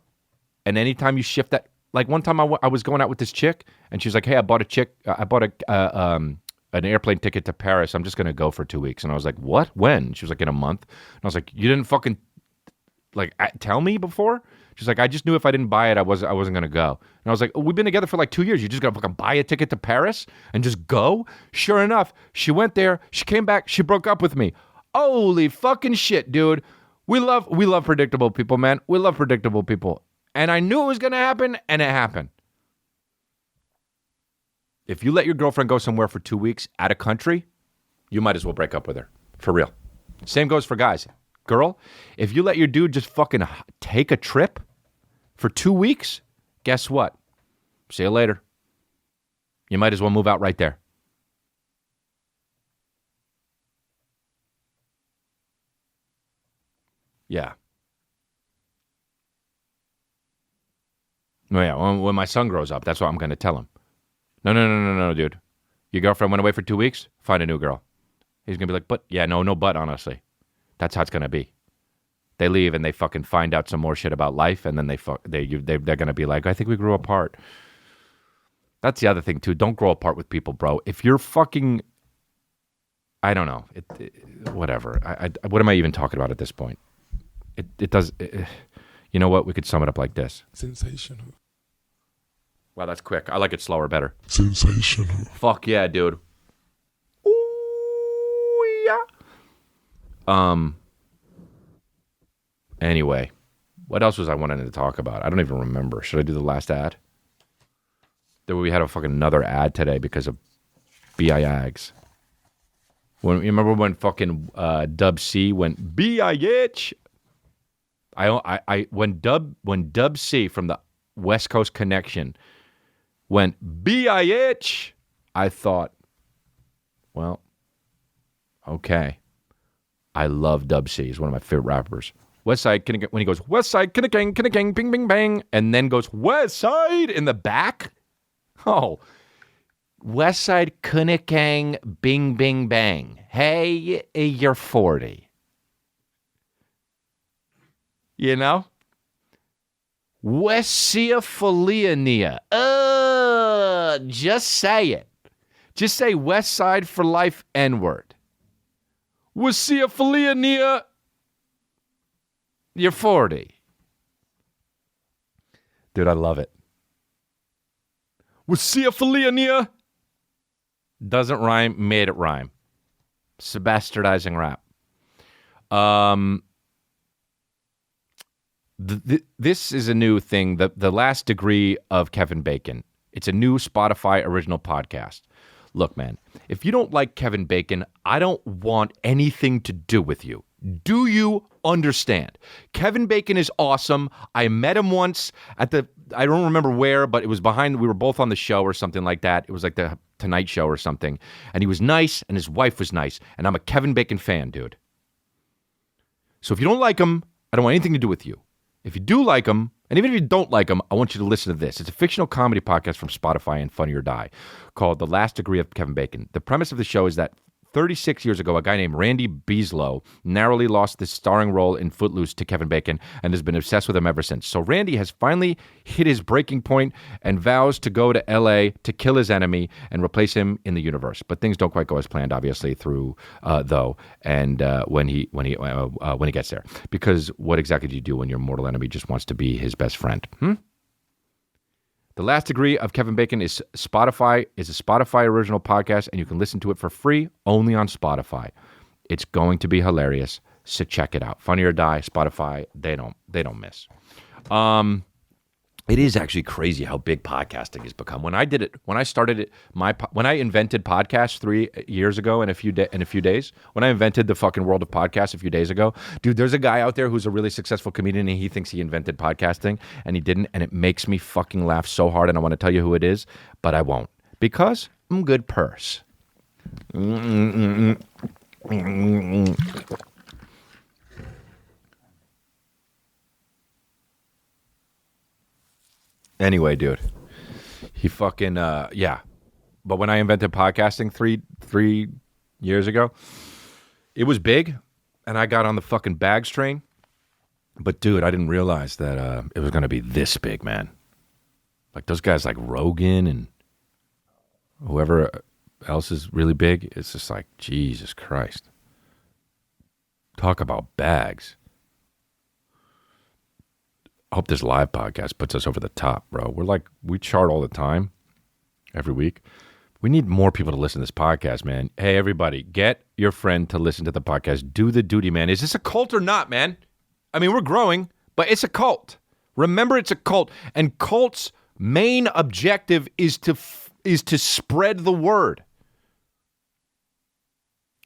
and anytime you shift that, like one time I was going out with this chick, and she's like, hey, I bought an airplane ticket to Paris. I'm just going to go for 2 weeks. And I was like, what? When? She was like, in a month. And I was like, you didn't fucking, like, tell me before? She's like, I just knew if I didn't buy it, I wasn't going to go. And I was like, oh, we've been together for like 2 years. You just got to fucking buy a ticket to Paris and just go? Sure enough, she went there. She came back. She broke up with me. Holy fucking shit, dude. We love predictable people, man. We love predictable people. And I knew it was going to happen, and it happened. If you let your girlfriend go somewhere for 2 weeks out of country, you might as well break up with her. For real. Same goes for guys. Girl, if you let your dude just fucking take a trip for 2 weeks, guess what? See you later. You might as well move out right there. Yeah. Well, yeah, when my son grows up, that's what I'm going to tell him. No, dude. Your girlfriend went away for 2 weeks? Find a new girl. He's going to be like, but, yeah, no but, honestly. That's how it's going to be. They leave and they fucking find out some more shit about life, and then they're going to be like, I think we grew apart. That's the other thing, too. Don't grow apart with people, bro. If you're fucking, I don't know. Whatever. What am I even talking about at this point? You know what? We could sum it up like this. Sensational. Wow, that's quick. I like it slower better. Sensational. Fuck yeah, dude. Ooh, yeah. Anyway, what else was I wanting to talk about? I don't even remember. Should I do the last ad? We had a fucking another ad today because of BIAGs. You remember when fucking Dub C went BIH? When Dub C from the West Coast Connection went BIH, I thought, well, okay. I love Dub C. He's one of my favorite rappers. Westside, when he goes, Westside, kinna-gang, bing, bing, bang, and then goes, Westside in the back. Oh, Westside, kinna-gang, bing, bing, bang. Hey, you're 40. You know? Westsiaphilenia. Just say it. Just say West Side for life N-word. Westsiaphilenia. You're 40. Dude, I love it. Westsiaphilenia. Doesn't rhyme, made it rhyme. Bastardizing rap. This is a new thing, the last degree of Kevin Bacon. It's a new Spotify original podcast. Look, man, if you don't like Kevin Bacon, I don't want anything to do with you. Do you understand? Kevin Bacon is awesome. I met him once at I don't remember where, but it was we were both on the show or something like that. It was like the Tonight Show or something. And he was nice and his wife was nice. And I'm a Kevin Bacon fan, dude. So if you don't like him, I don't want anything to do with you. If you do like him, and even if you don't like him, I want you to listen to this. It's a fictional comedy podcast from Spotify and Funny or Die called The Last Degree of Kevin Bacon. The premise of the show is that 36 years ago, a guy named Randy Beaslow narrowly lost his starring role in Footloose to Kevin Bacon and has been obsessed with him ever since. So Randy has finally hit his breaking point and vows to go to L.A. to kill his enemy and replace him in the universe. But things don't quite go as planned, obviously, when he gets there. Because what exactly do you do when your mortal enemy just wants to be his best friend? The Last Degree of Kevin Bacon is a Spotify original podcast, and you can listen to it for free only on Spotify. It's going to be hilarious, so check it out. Funny or Die, Spotify, they don't miss. It is actually crazy how big podcasting has become. When I invented podcasts 3 years ago in a few days, when I invented the fucking world of podcasts a few days ago, dude, there's a guy out there who's a really successful comedian and he thinks he invented podcasting and he didn't, and it makes me fucking laugh so hard, and I want to tell you who it is, but I won't because I'm good purse. Anyway, dude, he fucking, yeah. But when I invented podcasting three years ago, it was big, and I got on the fucking bags train. But, dude, I didn't realize that it was going to be this big, man. Like, those guys like Rogan and whoever else is really big, it's just like, Jesus Christ. Talk about bags. I hope this live podcast puts us over the top, bro. We chart all the time, every week. We need more people to listen to this podcast, man. Hey, everybody, get your friend to listen to the podcast. Do the duty, man. Is this a cult or not, man? I mean, we're growing, but it's a cult. Remember, it's a cult. And cults' main objective is to spread the word.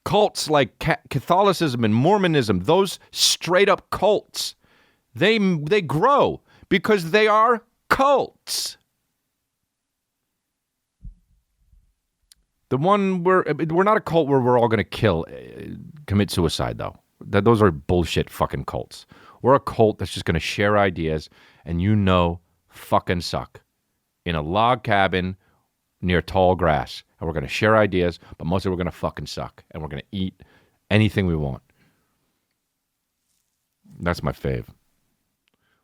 Cults like Catholicism and Mormonism, those straight up cults, They grow because they are cults. The one we're not a cult where we're all going to commit suicide, though. Those are bullshit fucking cults. We're a cult that's just going to share ideas and fucking suck in a log cabin near tall grass. And we're going to share ideas, but mostly we're going to fucking suck. And we're going to eat anything we want. That's my fave.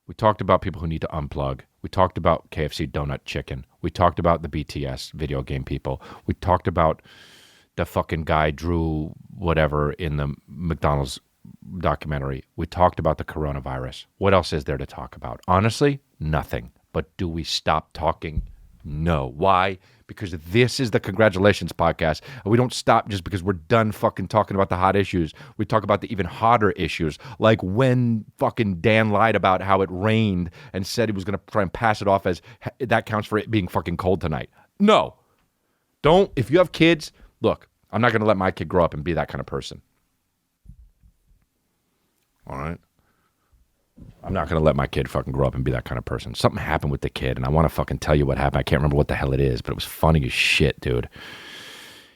We talked about people who need to unplug. We talked about KFC donut chicken. We talked about the BTS video game people. We talked about the fucking guy Drew whatever in the McDonald's documentary. We talked about the coronavirus. What else is there to talk about? Honestly, nothing. But do we stop talking? No. Why? Because this is the Congratulations podcast. And we don't stop just because we're done fucking talking about the hot issues. We talk about the even hotter issues, like when fucking Dan lied about how it rained and said he was going to try and pass it off as that counts for it being fucking cold tonight. No. Don't. If you have kids, look, I'm not going to let my kid grow up and be that kind of person. All right? I'm not going to let my kid fucking grow up and be that kind of person. Something happened with the kid, and I want to fucking tell you what happened. I can't remember what the hell it is, but it was funny as shit, dude.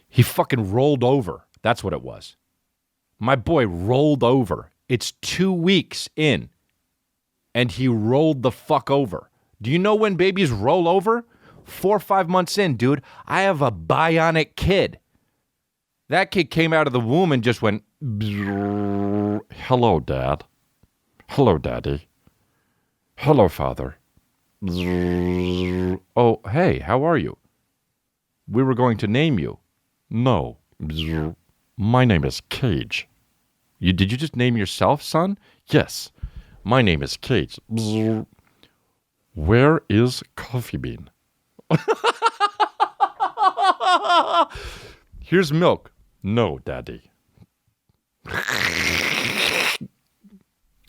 He fucking rolled over. That's what it was. My boy rolled over. It's 2 weeks in, and he rolled the fuck over. Do you know when babies roll over? 4 or 5 months in, dude. I have a bionic kid. That kid came out of the womb and just went, hello, Dad. Hello, Daddy. Hello, Father. Oh, hey, how are you? We were going to name you. No. My name is Cage. Did you just name yourself, son? Yes. My name is Cage. Where is Coffee Bean? Here's milk. No, Daddy.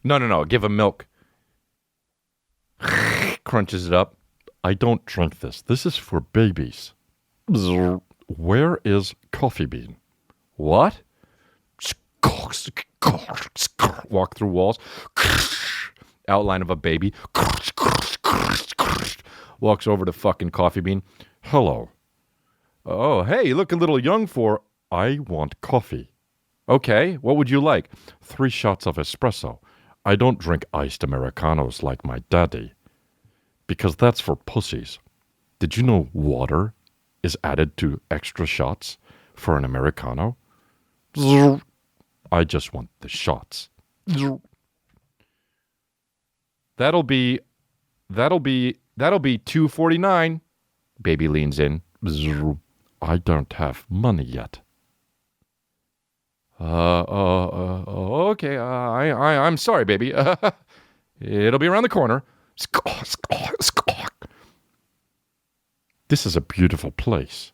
No. Give him milk. crunches it up. I don't drink this. This is for babies. Where is Coffee Bean? What? Walk through walls. Outline of a baby. Walks over to fucking Coffee Bean. Hello. Oh, hey, you look a little young for... I want coffee. Okay, what would you like? 3 shots of espresso. I don't drink iced Americanos like my daddy. Because that's for pussies. Did you know water is added to extra shots for an Americano? I just want the shots. That'll be $2.49. Baby leans in. I don't have money yet. Okay. I'm sorry, baby. It'll be around the corner. This is a beautiful place.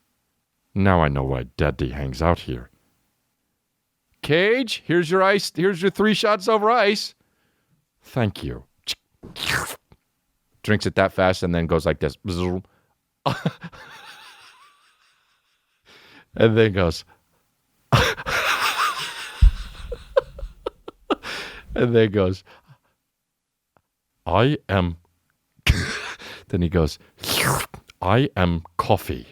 Now I know why Daddy hangs out here. Cage, here's your ice. Here's your 3 shots over ice. Thank you. Drinks it that fast and then goes like this. And then goes. And then goes. I am. Then he goes. I am coffee.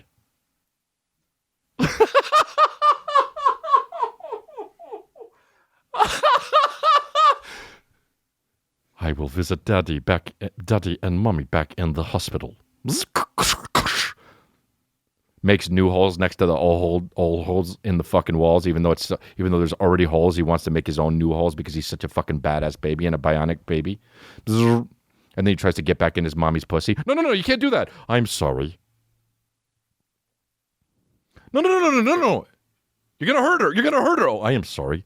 I will visit Daddy and Mommy back in the hospital. Makes new holes next to the old holes in the fucking walls, even though there's already holes. He wants to make his own new holes because he's such a fucking badass baby and a bionic baby. And then he tries to get back in his mommy's pussy. No, you can't do that. I'm sorry. No. You're gonna hurt her. Oh, I am sorry.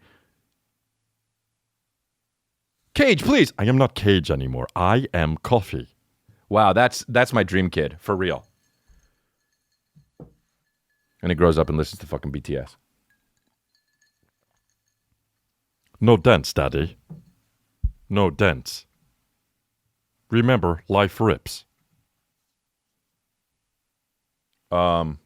Cage, please. I am not Cage anymore. I am coffee. Wow, that's my dream kid, for real. And he grows up and listens to fucking BTS. No dents, Daddy. No dents. Remember, life rips. Oh,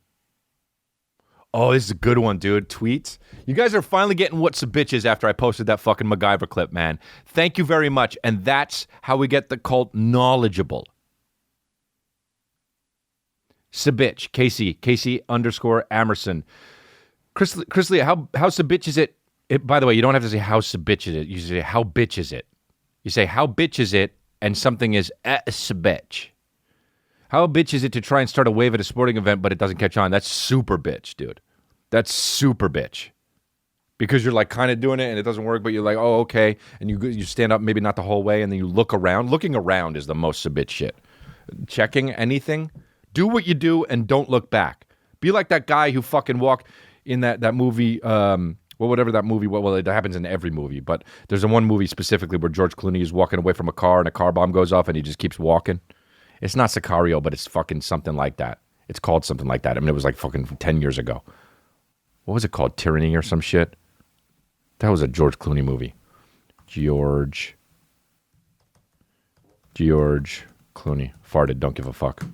this is a good one, dude. Tweets. You guys are finally getting what's a bitch is after I posted that fucking MacGyver clip, man. Thank you very much. And that's how we get the cult knowledgeable. Sabitch, Casey _Amerson. Chris Lee, how sabitch is it? By the way, you don't have to say how sabitch is it. You say how bitch is it. You say how bitch is it, and something is sabitch. How bitch is it to try and start a wave at a sporting event, but it doesn't catch on? That's super bitch, dude. That's super bitch. Because you're like kind of doing it and it doesn't work, but you're like, oh, okay. And you stand up, maybe not the whole way, and then you look around. Looking around is the most sabitch shit. Checking anything. Do what you do and don't look back. Be like that guy who fucking walked in that movie, whatever that movie, well, it happens in every movie, but there's one movie specifically where George Clooney is walking away from a car and a car bomb goes off and he just keeps walking. It's not Sicario, but it's fucking something like that. It's called something like that. I mean, it was like fucking 10 years ago. What was it called? Tyranny or some shit? That was a George Clooney movie. George Clooney. Farted, don't give a fuck.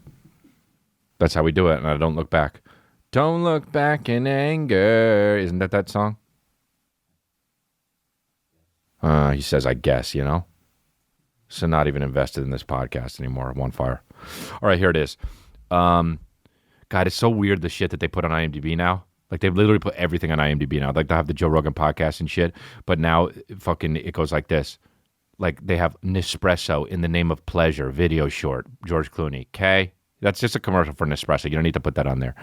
That's how we do it, and I don't look back. Don't look back in anger. Isn't that song? He says, I guess, you know? So not even invested in this podcast anymore. I'm on fire. All right, here it is. God, it's so weird the shit that they put on IMDb now. Like, they've literally put everything on IMDb now. Like, they have the Joe Rogan podcast and shit, but now fucking it goes like this. Like, they have Nespresso in the name of pleasure, video short, George Clooney, okay? That's just a commercial for Nespresso. You don't need to put that on there.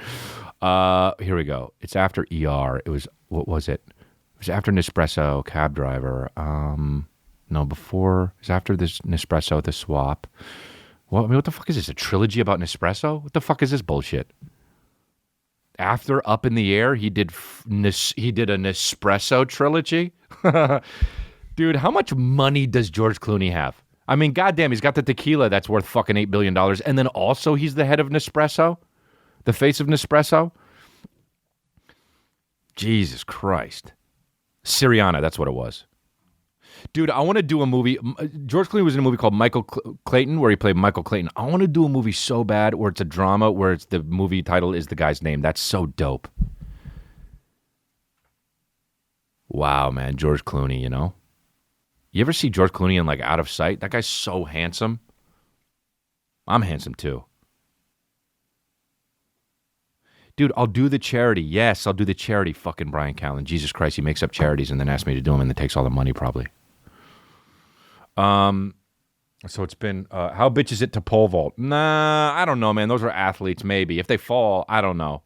Here we go. It's after ER. It was, what was it? It was after Nespresso, cab driver. No, before. It was after this Nespresso, the swap. Well, I mean, what the fuck is this? A trilogy about Nespresso? What the fuck is this bullshit? After Up in the Air, he did a Nespresso trilogy? Dude, how much money does George Clooney have? I mean, goddamn, he's got the tequila that's worth fucking $8 billion. And then also he's the head of Nespresso? The face of Nespresso? Jesus Christ. Siriana, that's what it was. Dude, I want to do a movie. George Clooney was in a movie called Michael Clayton, where he played Michael Clayton. I want to do a movie so bad where it's a drama, where it's the movie title is the guy's name. That's so dope. Wow, man, George Clooney, you know? You ever see George Clooney in, like, Out of Sight? That guy's so handsome. I'm handsome, too. Dude, I'll do the charity. Yes, I'll do the charity, fucking Brian Callen. Jesus Christ, he makes up charities and then asks me to do them and then takes all the money, probably. So it's been, how bitch is it to pole vault? Nah, I don't know, man. Those are athletes, maybe. If they fall, I don't know.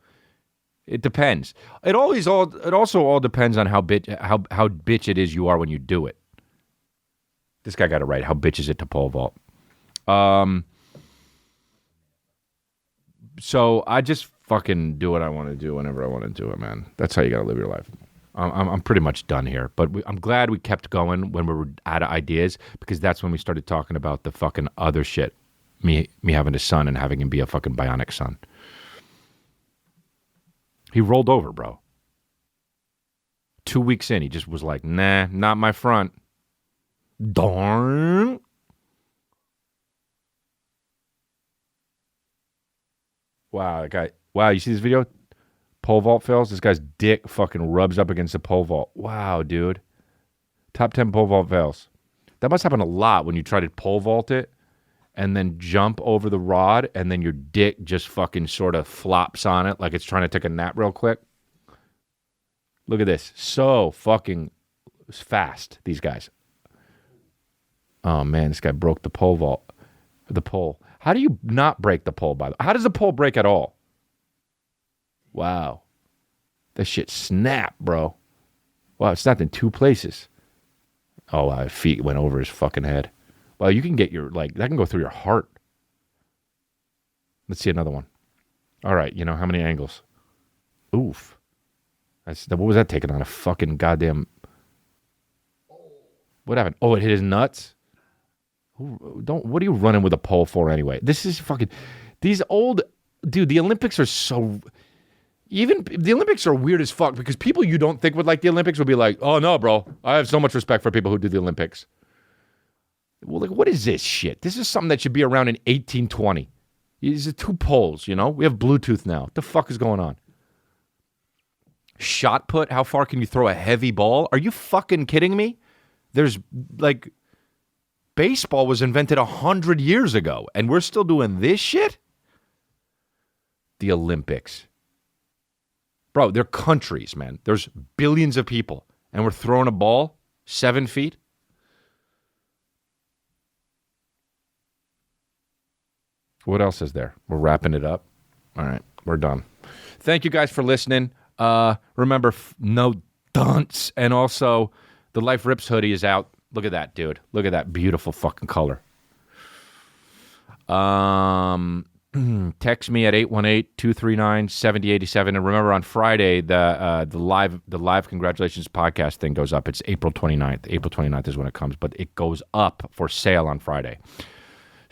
It depends. It also all depends on how bitch it is you are when you do it. This guy got it right. How bitch is it to pole vault? So I just fucking do what I want to do whenever I want to do it, man. That's how you got to live your life. I'm pretty much done here, but I'm glad we kept going when we were out of ideas, because that's when we started talking about the fucking other shit. Me having a son and having him be a fucking bionic son. He rolled over, bro. 2 weeks in, he just was like, nah, not my front. Darn. Wow, that guy. Wow, you see this video? Pole vault fails. This guy's dick fucking rubs up against the pole vault. Wow, dude. Top 10 pole vault fails. That must happen a lot when you try to pole vault it and then jump over the rod and then your dick just fucking sort of flops on it like it's trying to take a nap real quick. Look at this. So fucking fast, these guys. Oh, man, this guy broke the pole vault. The pole. How do you not break the pole, by the way? How does the pole break at all? Wow. That shit snapped, bro. Wow, it snapped in 2 places. Oh, wow, his feet went over his fucking head. Well, you can get your, like, that can go through your heart. Let's see another one. All right, you know, how many angles? Oof. What was that taking on? A fucking goddamn... What happened? Oh, it hit his nuts? What are you running with a pole for anyway? This is fucking... These old... Dude, the Olympics are so... Even the Olympics are weird as fuck, because people you don't think would like the Olympics will be like, oh, no, bro. I have so much respect for people who do the Olympics. Well, like, what is this shit? This is something that should be around in 1820. These are 2 poles, you know? We have Bluetooth now. What the fuck is going on? Shot put? How far can you throw a heavy ball? Are you fucking kidding me? There's, like... Baseball was invented 100 years ago, and we're still doing this shit? The Olympics. Bro, they're countries, man. There's billions of people, and we're throwing a ball 7 feet? What else is there? We're wrapping it up. All right, we're done. Thank you guys for listening. Remember, no dunce. And also, the Life Rips hoodie is out. Look at that, dude. Look at that beautiful fucking color. Text me at 818-239-7087. And remember, on Friday, the live congratulations podcast thing goes up. It's April 29th. April 29th is when it comes, but it goes up for sale on Friday.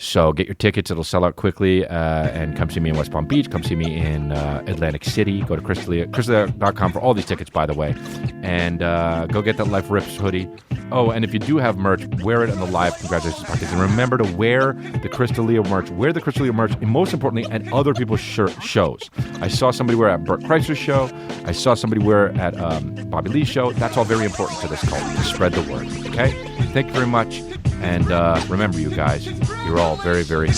So get your tickets. It'll sell out quickly. And come see me in West Palm Beach. Come see me in Atlantic City. Go to Crystalia.com for all these tickets, by the way. And go get that Life Rips hoodie. Oh, and if you do have merch, wear it on the live congratulations podcast. And remember to wear the Crystalia merch. Wear the Crystalia merch, and most importantly, at other people's shows. I saw somebody wear at Burt Kreischer's show. I saw somebody wear at Bobby Lee's show. That's all very important to this cult, to spread the word. Okay? Thank you very much. And remember, you guys, you're all very, very...